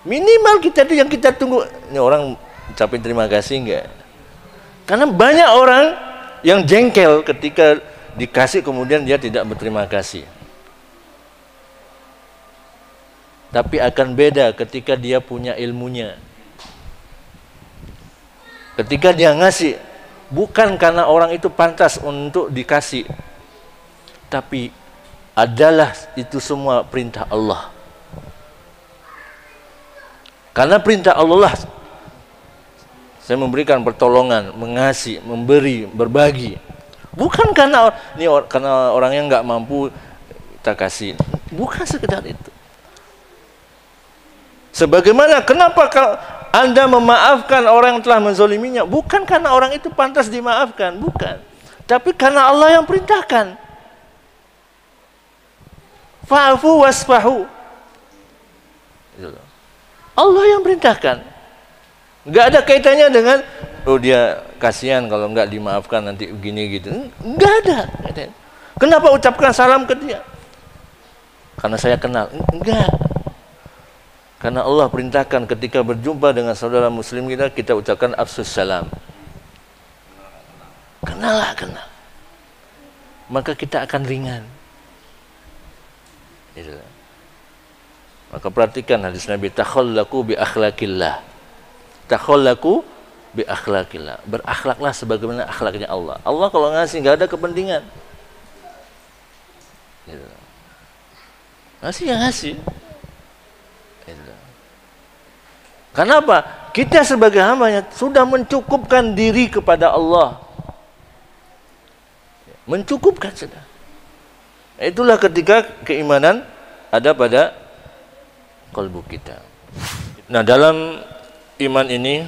Speaker 1: minimal kita itu yang kita tunggu, ini orang ucapin terima kasih enggak? Karena banyak orang yang jengkel ketika dikasih kemudian dia tidak berterima kasih. Tapi akan beda ketika dia punya ilmunya. Ketika dia ngasih, bukan karena orang itu pantas untuk dikasih, tapi adalah itu semua perintah Allah. Karena perintah Allah lah saya memberikan pertolongan, mengasih, memberi, berbagi. Bukan karena karena orang yang nggak mampu kita kasih. Bukan sekedar itu. Sebagaimana kenapa Anda memaafkan orang yang telah menzoliminya? Bukan karena orang itu pantas dimaafkan, bukan. Tapi karena Allah yang perintahkan. Fa'fu wasfahu. Allah yang perintahkan. Nggak ada kaitannya dengan dia kasihan kalau nggak dimaafkan nanti begini gitu. Nggak ada. Kenapa ucapkan salam ke dia? Karena saya kenal. Enggak. Karena Allah perintahkan ketika berjumpa dengan saudara muslim kita ucapkan afsus salam. Kenal. Maka kita akan ringan. Maka perhatikan hadis Nabi, takhallaqu bi akhlaqillah. Takhallaqu bi akhlaqillah. Berakhlaklah sebagaimana akhlaknya Allah. Allah kalau ngasih nggak ada kepentingan. Gitu. Ngasih ya ngasih. Gitu. Karena apa? Kita sebagai hambanya sudah mencukupkan diri kepada Allah. Mencukupkan sudah. Itulah ketika keimanan ada pada kalbu kita. Nah, dalam iman ini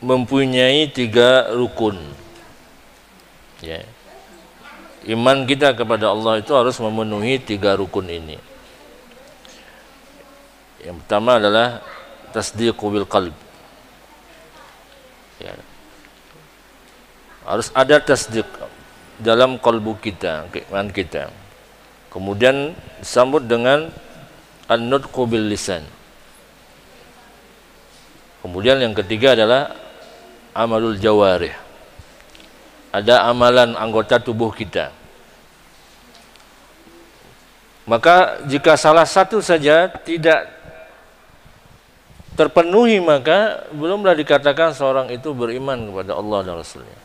Speaker 1: mempunyai 3 rukun. Ya. Iman kita kepada Allah itu harus memenuhi 3 rukun ini. Yang pertama adalah tasdiqu bil qalb. Ya. Harus ada tasdiq dalam kalbu kita, keimanan kita. Kemudian disambut dengan an-nutqu bil lisan. Kemudian yang ketiga adalah amalul jawarih. Ada amalan anggota tubuh kita. Maka jika salah satu saja tidak terpenuhi, maka belumlah dikatakan seorang itu beriman kepada Allah dan Rasulnya.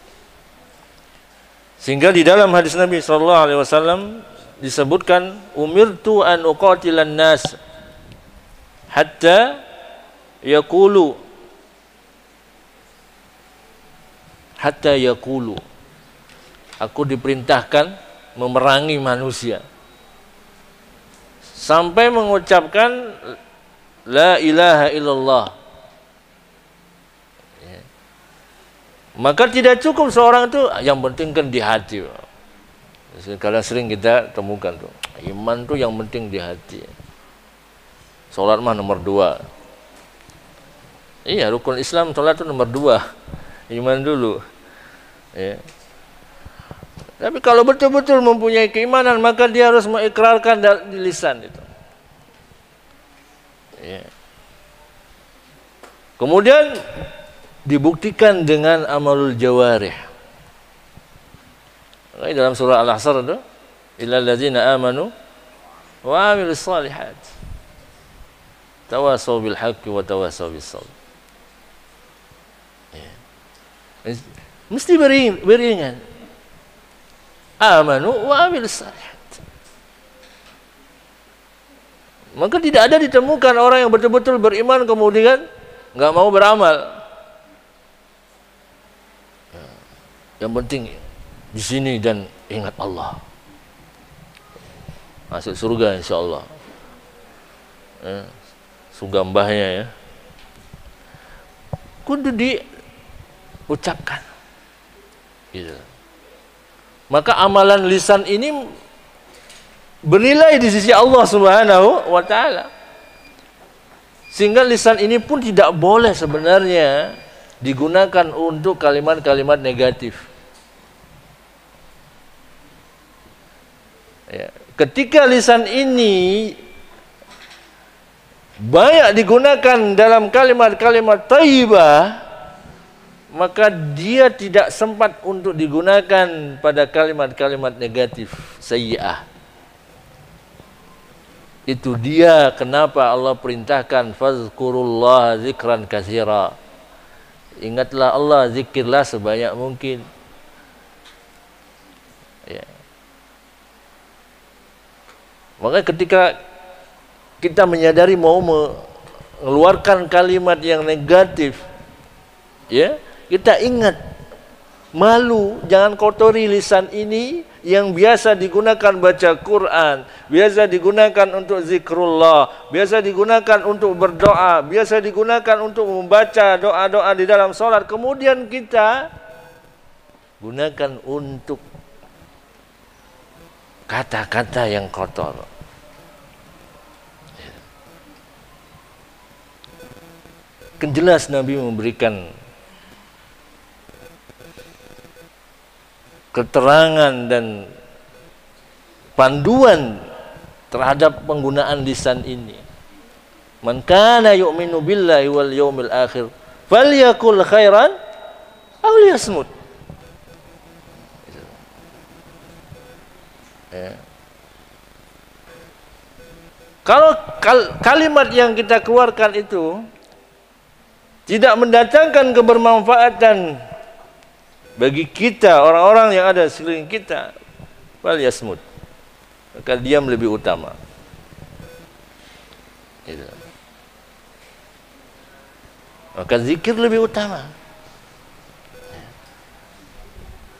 Speaker 1: Sehingga di dalam hadis Nabi SAW disebutkan, umirtu an uqatilan nas hatta yaqulu aku diperintahkan memerangi manusia sampai mengucapkan la ilaha illallah. Ya. Maka tidak cukup seorang itu yang penting kan di hati. Kadang sering kita temukan tuh, iman tuh yang penting di hati. Salat mah nomor 2. Iya, rukun Islam salat itu nomor 2. Iman dulu. Ya. Tapi kalau betul-betul mempunyai keimanan, maka dia harus mengikrarkan di lisan itu. Ya. Kemudian dibuktikan dengan amalul jawarih. Dalam surah Al-Asr itu, illal ladzina amanu wa amilus shalihat tawasaw bil haqqi wa tawasaw bis sabr. Ya. Mesti beriringan. Amanu wa amilus shalihat. Maka tidak ada ditemukan orang yang betul-betul beriman kemudian nggak mau beramal. Yang penting di sini dan ingat Allah, masuk surga insyaallah. Surga mbahnya ya. Kudu diucapkan. Gitu. Maka amalan lisan ini bernilai di sisi Allah Subhanahu wa taala. Sehingga lisan ini pun tidak boleh sebenarnya digunakan untuk kalimat-kalimat negatif. Ya. Ketika lisan ini banyak digunakan dalam kalimat-kalimat thayyibah, maka dia tidak sempat untuk digunakan pada kalimat-kalimat negatif, sayyi'ah. Itu dia kenapa Allah perintahkan fazkurullah zikran katsira. Ingatlah Allah, zikirlah sebanyak mungkin. Ya. Maka ketika kita menyadari mau mengeluarkan kalimat yang negatif, ya, kita ingat malu, jangan kotori lisan ini yang biasa digunakan baca Quran, biasa digunakan untuk zikrullah, biasa digunakan untuk berdoa, biasa digunakan untuk membaca doa-doa di dalam sholat. Kemudian kita gunakan untuk kata-kata yang kotor. Kan jelas Nabi memberikan keterangan dan panduan terhadap penggunaan lisan ini. Man kana yu'minu billahi wal yawmil akhir falyakul khairan aw liyasmut. Ya. Kalau kalimat yang kita keluarkan itu tidak mendatangkan kebermanfaatan bagi kita, orang-orang yang ada sekeliling kita, fal yasmut, maka diam lebih utama. Gitu. Maka zikir lebih utama.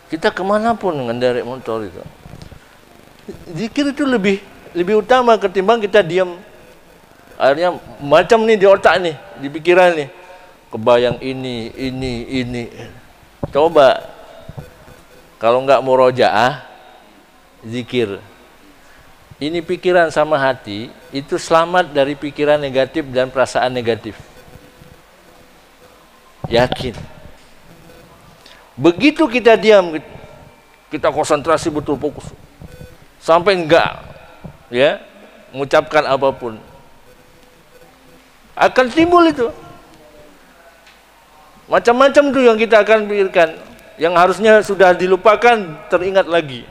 Speaker 1: Kita kemanapun mengendarai motor itu, zikir itu lebih utama ketimbang kita diam. Akhirnya macam nih di otak nih, di pikiran nih, kebayang ini. Coba kalau nggak murojaah, zikir. Ini pikiran sama hati itu selamat dari pikiran negatif dan perasaan negatif. Yakin. Begitu kita diam, kita konsentrasi betul, fokus, sampai enggak ya mengucapkan apapun, akan timbul itu macam-macam tuh yang kita akan pikirkan, yang harusnya sudah dilupakan teringat lagi.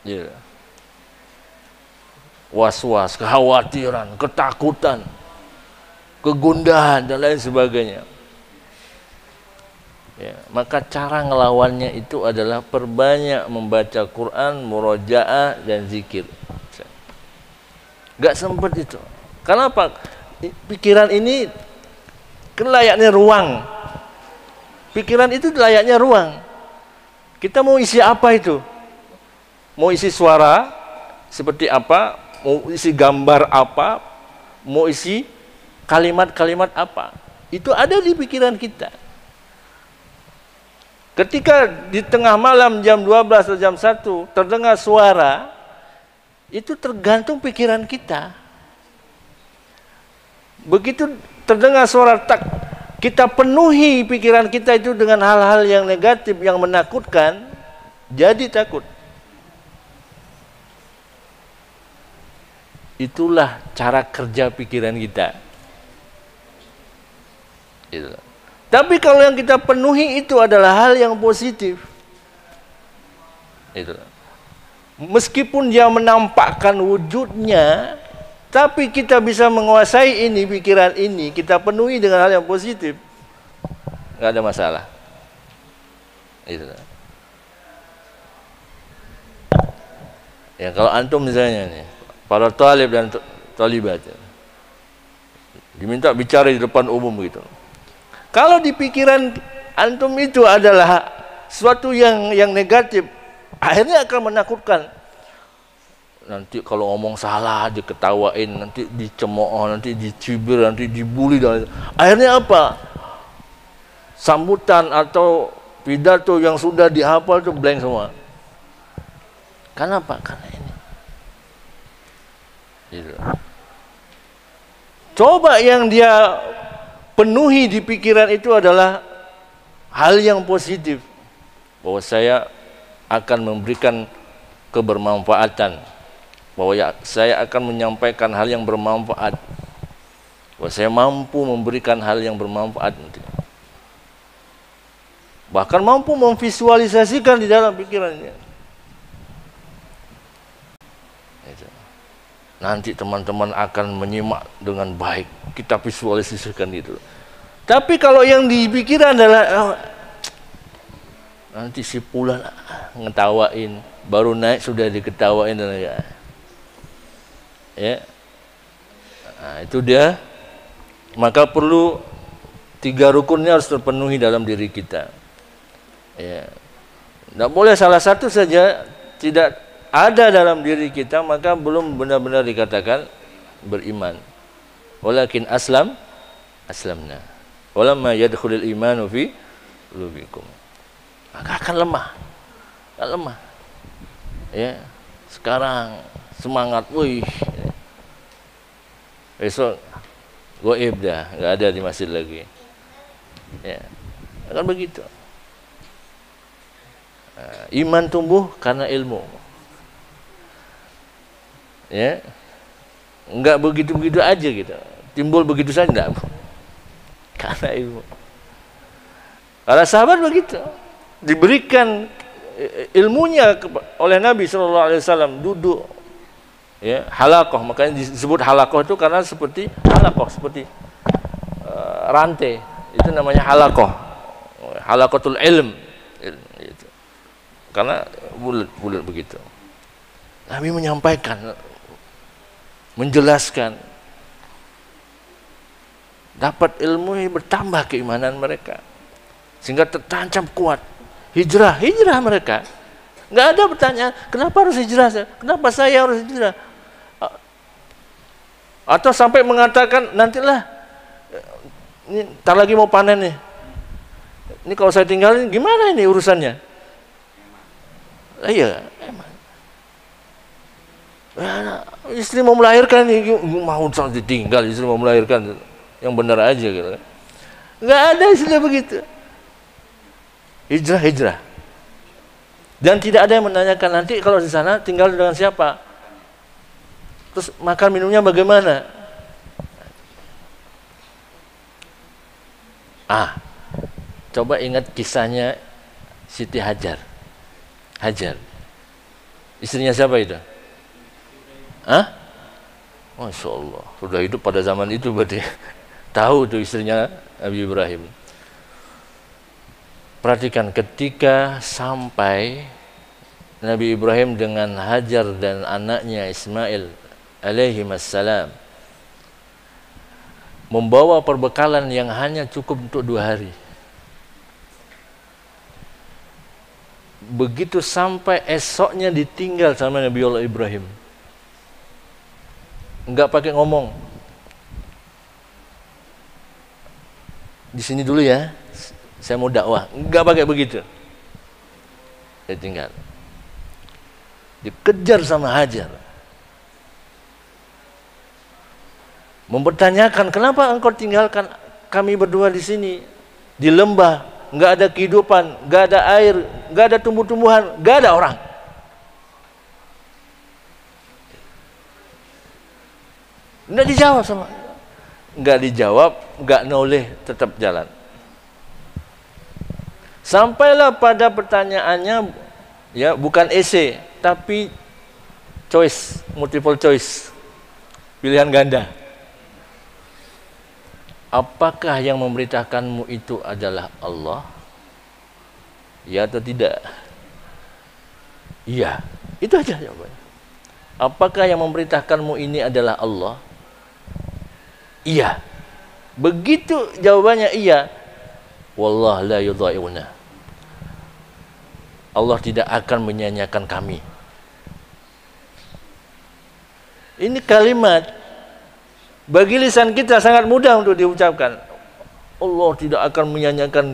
Speaker 1: Ya. Was-was, kekhawatiran, ketakutan, kegundahan dan lain sebagainya. Ya, maka cara ngelawannya itu adalah perbanyak membaca Quran, murojaah dan zikir. Gak sempat itu. Kenapa? Pikiran ini kan layaknya ruang. Pikiran itu layaknya ruang. Kita mau isi apa itu? Mau isi suara seperti apa? Mau isi gambar apa? Mau isi kalimat-kalimat apa? Itu ada di pikiran kita. Ketika di tengah malam jam 12 atau jam 1 terdengar suara, itu tergantung pikiran kita. Begitu terdengar suara tak, kita penuhi pikiran kita itu dengan hal-hal yang negatif, yang menakutkan, jadi takut. Itulah cara kerja pikiran kita. Gitu. Tapi kalau yang kita penuhi itu adalah hal yang positif, itu. Meskipun dia menampakkan wujudnya, tapi kita bisa menguasai ini, pikiran ini, kita penuhi dengan hal yang positif, nggak ada masalah. Itu. Ya kalau antum misalnya nih, para talib dan talibat, diminta bicara di depan umum gitu. Kalau di pikiran antum itu adalah sesuatu yang negatif, akhirnya akan menakutkan. Nanti kalau ngomong salah diketawain, nanti dicemooh, nanti dicibir, nanti dibully dan akhirnya apa? Sambutan atau pidato yang sudah dihafal itu blank semua. Kenapa? Karena ini. Gitu. Coba yang dia penuhi di pikiran itu adalah hal yang positif, bahwa saya akan memberikan kebermanfaatan, bahwa saya akan menyampaikan hal yang bermanfaat, bahwa saya mampu memberikan hal yang bermanfaat, bahkan mampu memvisualisasikan di dalam pikirannya. Nanti teman-teman akan menyimak dengan baik, kita visualisasikan itu. Tapi kalau yang dipikiran adalah nanti si Fulan ngetawain, baru naik sudah diketawain dan ya. Nah, itu dia. Maka perlu 3 rukunnya harus terpenuhi dalam diri kita. Ya. Tidak boleh salah satu saja tidak ada dalam diri kita, maka belum benar-benar dikatakan beriman. Walakin aslamna. Walamma yadkhulul imanu fi qulubikum. Maka akan lemah. Ya. Sekarang semangat, wih. Besok goib dah, enggak ada di masjid lagi. Ya. Akan begitu. Iman tumbuh karena ilmu. Ya, enggak begitu-begitu aja gitu, timbul begitu saja enggak, karena ilmu. Para sahabat begitu, diberikan ilmunya oleh Nabi SAW, duduk, ya, halaqah, makanya disebut halaqah itu karena seperti halaqah, seperti rantai, itu namanya halaqah, halaqatul ilm, itu. Karena bulat begitu. Nabi menyampaikan, menjelaskan, dapat ilmu, bertambah keimanan mereka, sehingga tertancap kuat. Hijrah mereka. Nggak ada pertanyaan, kenapa harus hijrah? Kenapa saya harus hijrah? Atau sampai mengatakan, nantilah, ini ntar lagi mau panen nih. Ini kalau saya tinggalin gimana ini urusannya? Iya, emang. Istri mau melahirkan, mau ditinggal, istri mau melahirkan, yang benar aja gitu. Nggak ada istilah begitu. Hijrah. Dan tidak ada yang menanyakan nanti kalau di sana tinggal dengan siapa, terus makan minumnya bagaimana. Coba ingat kisahnya Siti Hajar. Istrinya siapa itu? Masya Allah, sudah hidup pada zaman itu berarti. Tahu tuh istrinya Nabi Ibrahim. Perhatikan ketika sampai Nabi Ibrahim dengan Hajar dan anaknya Ismail alaihi wassalam membawa perbekalan yang hanya cukup untuk 2 hari. Begitu sampai esoknya ditinggal sama Nabi Allah Ibrahim, enggak pakai ngomong, di sini dulu ya, saya mau dakwah, enggak pakai begitu. Dia tinggal, dikejar sama Hajar, mempertanyakan, kenapa engkau tinggalkan kami berdua di sini, di lembah, enggak ada kehidupan, enggak ada air, enggak ada tumbuh-tumbuhan, enggak ada orang. Enggak dijawab, enggak noleh, tetap jalan. Sampailah pada pertanyaannya, ya bukan esai, tapi choice, multiple choice, pilihan ganda. Apakah yang memberitakanmu itu adalah Allah? Ya atau tidak? Iya, itu aja jawabannya. Apakah yang memberitakanmu ini adalah Allah? Iya. Begitu jawabannya iya, wallah la yudhai'una, Allah tidak akan menyanyiakan kami. Ini kalimat bagi lisan kita sangat mudah untuk diucapkan. Allah tidak akan menyanyiakan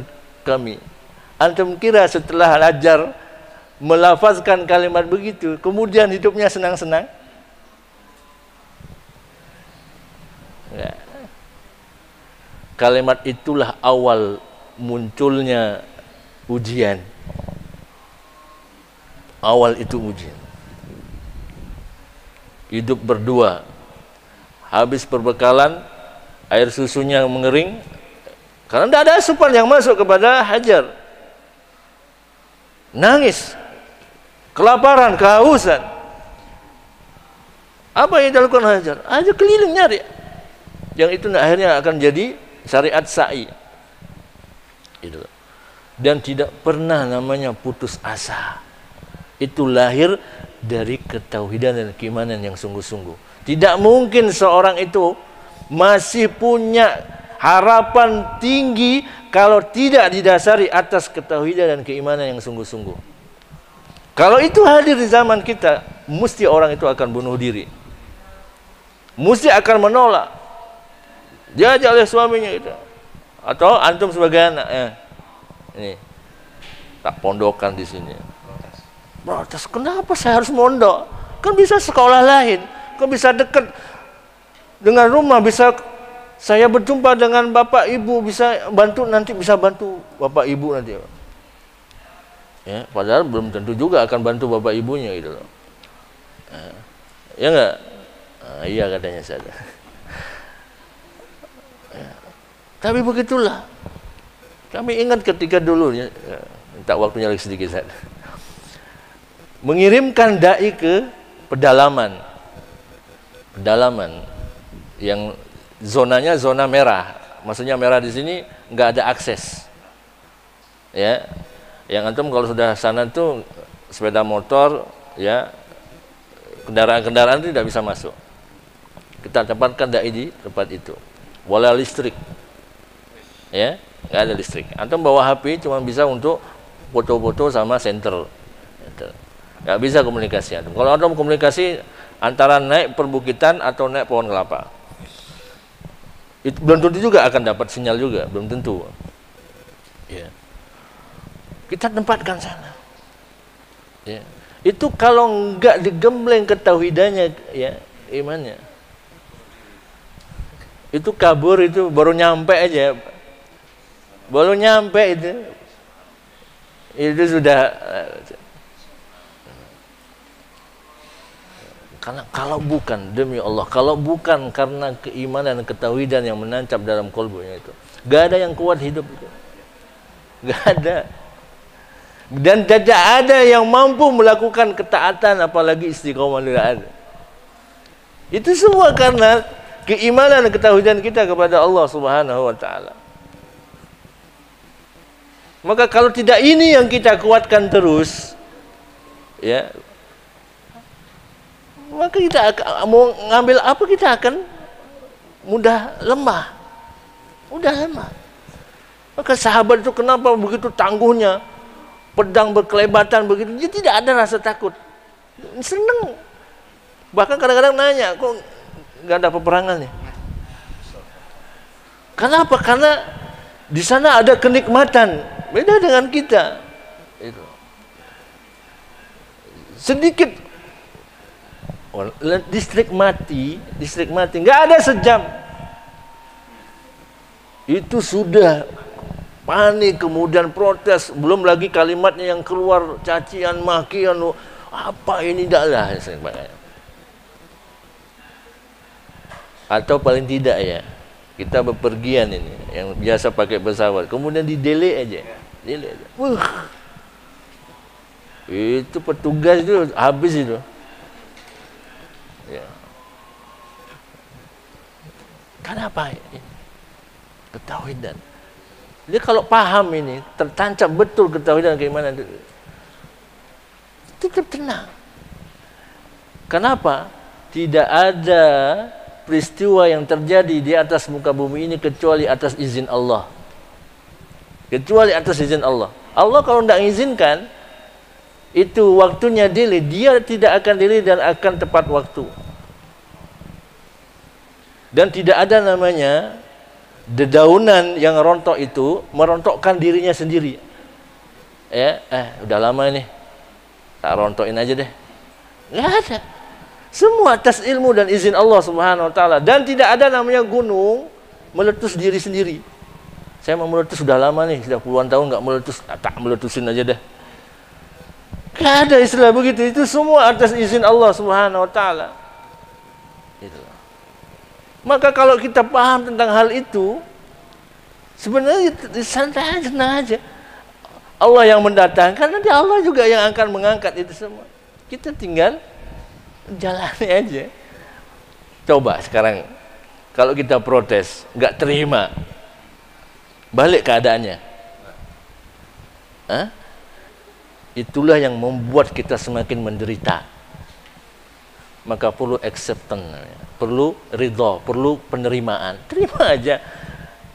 Speaker 1: kami. Antum kira setelah Hajar melafazkan kalimat begitu, kemudian hidupnya senang-senang? Enggak. Kalimat itulah awal munculnya ujian. Awal itu ujian. Hidup berdua, habis perbekalan, air susunya mengering, karena tidak ada asupan yang masuk kepada Hajar. Nangis, kelaparan, kehausan. Apa yang dilakukan Hajar? Hajar keliling nyari. Yang itu akhirnya akan jadi syariat sa'i. Itu. Dan tidak pernah namanya putus asa. Itu lahir dari ketauhidan dan keimanan yang sungguh-sungguh. Tidak mungkin seorang itu masih punya harapan tinggi kalau tidak didasari atas ketauhidan dan keimanan yang sungguh-sungguh. Kalau itu hadir di zaman kita, mesti orang itu akan bunuh diri, mesti akan menolak, diajak oleh suaminya itu, atau antum sebagai anak, ini tak pondokan di sini. Protes, kenapa saya harus mondok? Kan bisa sekolah lain, kan bisa dekat dengan rumah, bisa saya berjumpa dengan bapak ibu, bisa bantu nanti, bisa bantu bapak ibu nanti. Ya, padahal belum tentu juga akan bantu bapak ibunya gitu loh. Ya enggak? Iya katanya saya. Ya. Tapi begitulah. Kami ingat ketika dulu, ya, minta waktunya lagi sedikit saya. Mengirimkan dai ke pedalaman yang zonanya zona merah, Maksudnya merah di sini nggak ada akses. Ya. Yang antum kalau sudah sana tuh sepeda motor, ya, kendaraan-kendaraan itu tidak bisa masuk. Kita tempatkan dai di tempat itu. Wala listrik. Ya, nggak ada listrik. Antum bawa HP cuma bisa untuk foto-foto sama senter. Nggak bisa komunikasi antum. Kalau antum komunikasi antara naik perbukitan atau naik pohon kelapa, itu belum tentu juga akan dapat sinyal juga, belum tentu. Ya. Kita tempatkan sana. Ya. Itu kalau enggak digembleng ketauhidannya, ya, imannya. Itu kabur, itu baru nyampe aja. Baru nyampe itu sudah. Karena kalau bukan, demi Allah, kalau bukan karena keimanan dan ketauhidan yang menancap dalam kolbunya itu, gak ada yang kuat hidup itu. Gak ada. Dan tidak ada yang mampu melakukan ketaatan, apalagi istiqomah, tidak ada. Itu semua karena keimanan dan ketauhidan kita kepada Allah Subhanahu wa taala. Maka kalau tidak ini yang kita kuatkan terus, ya, maka kita mau ngambil apa, kita akan mudah lemah. Mudah lemah. Maka sahabat itu kenapa begitu tangguhnya? Pedang berkelebatan begitu, dia tidak ada rasa takut, seneng. Bahkan kadang-kadang nanya, kok nggak ada peperangannya? Kenapa? Karena di sana ada kenikmatan, beda dengan kita. Itu. Sedikit listrik mati, nggak ada sejam, itu sudah panik, kemudian protes, belum lagi kalimatnya yang keluar, cacian, makian, apa ini, dah lah. Atau paling tidak, ya, kita bepergian ini, yang biasa pakai pesawat, kemudian di delay aja, delay aja. Itu petugas itu habis itu. Ya. Kenapa ini? Ketauhidan. Dia kalau paham ini, tertancap betul ketauhidan keimanan, tetap tenang. Kenapa? Tidak ada peristiwa yang terjadi di atas muka bumi ini kecuali atas izin Allah. Kecuali atas izin Allah. Allah kalau tidak izinkan, itu waktunya delay, dia tidak akan delay dan akan tepat waktu. Dan tidak ada namanya dedaunan yang rontok itu merontokkan dirinya sendiri. Ya, udah lama ini, tak rontokin aja deh. Nggak ada. Semua atas ilmu dan izin Allah Subhanahu wa taala. Dan tidak ada namanya gunung meletus diri sendiri. Saya mau meletus sudah lama nih, sudah puluhan tahun nggak meletus, tak meletusin aja deh. Nggak ada istilah begitu. Itu semua atas izin Allah Subhanahu wa taala. Itu. Maka kalau kita paham tentang hal itu, sebenarnya santai aja, tenang aja. Allah yang mendatangkan, nanti Allah juga yang akan mengangkat itu semua. Kita tinggal jalani aja. Coba sekarang, kalau kita protes, nggak terima, balik keadaannya. Itulah yang membuat kita semakin menderita. Maka perlu acceptance, perlu ridha, perlu penerimaan. Terima aja,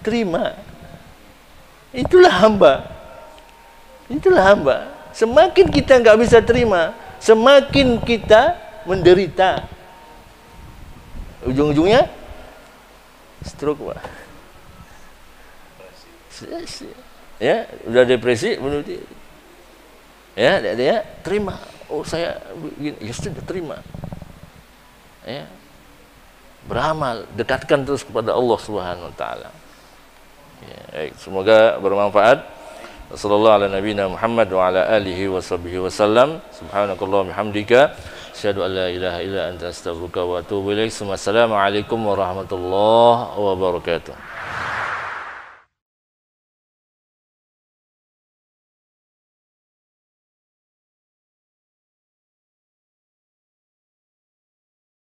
Speaker 1: terima. Itulah hamba. Itulah hamba. Semakin kita nggak bisa terima, semakin kita menderita. Ujung-ujungnya stroke, Pak. Ya, udah depresi, menurut ya, dia terima. Oh, saya begini, ya sudah terima. Ya, beramal, dekatkan terus kepada Allah Subhanahu wa taala. Ya, semoga bermanfaat. Sallallahu ala nabiyina Muhammad wa ala alihi wa sahbihi wasallam. Subhanakallahumma hamdika asyhadu an la ilaha illa anta astaghfiruka wa atubu ilaik. Assalamualaikum warahmatullahi wabarakatuh.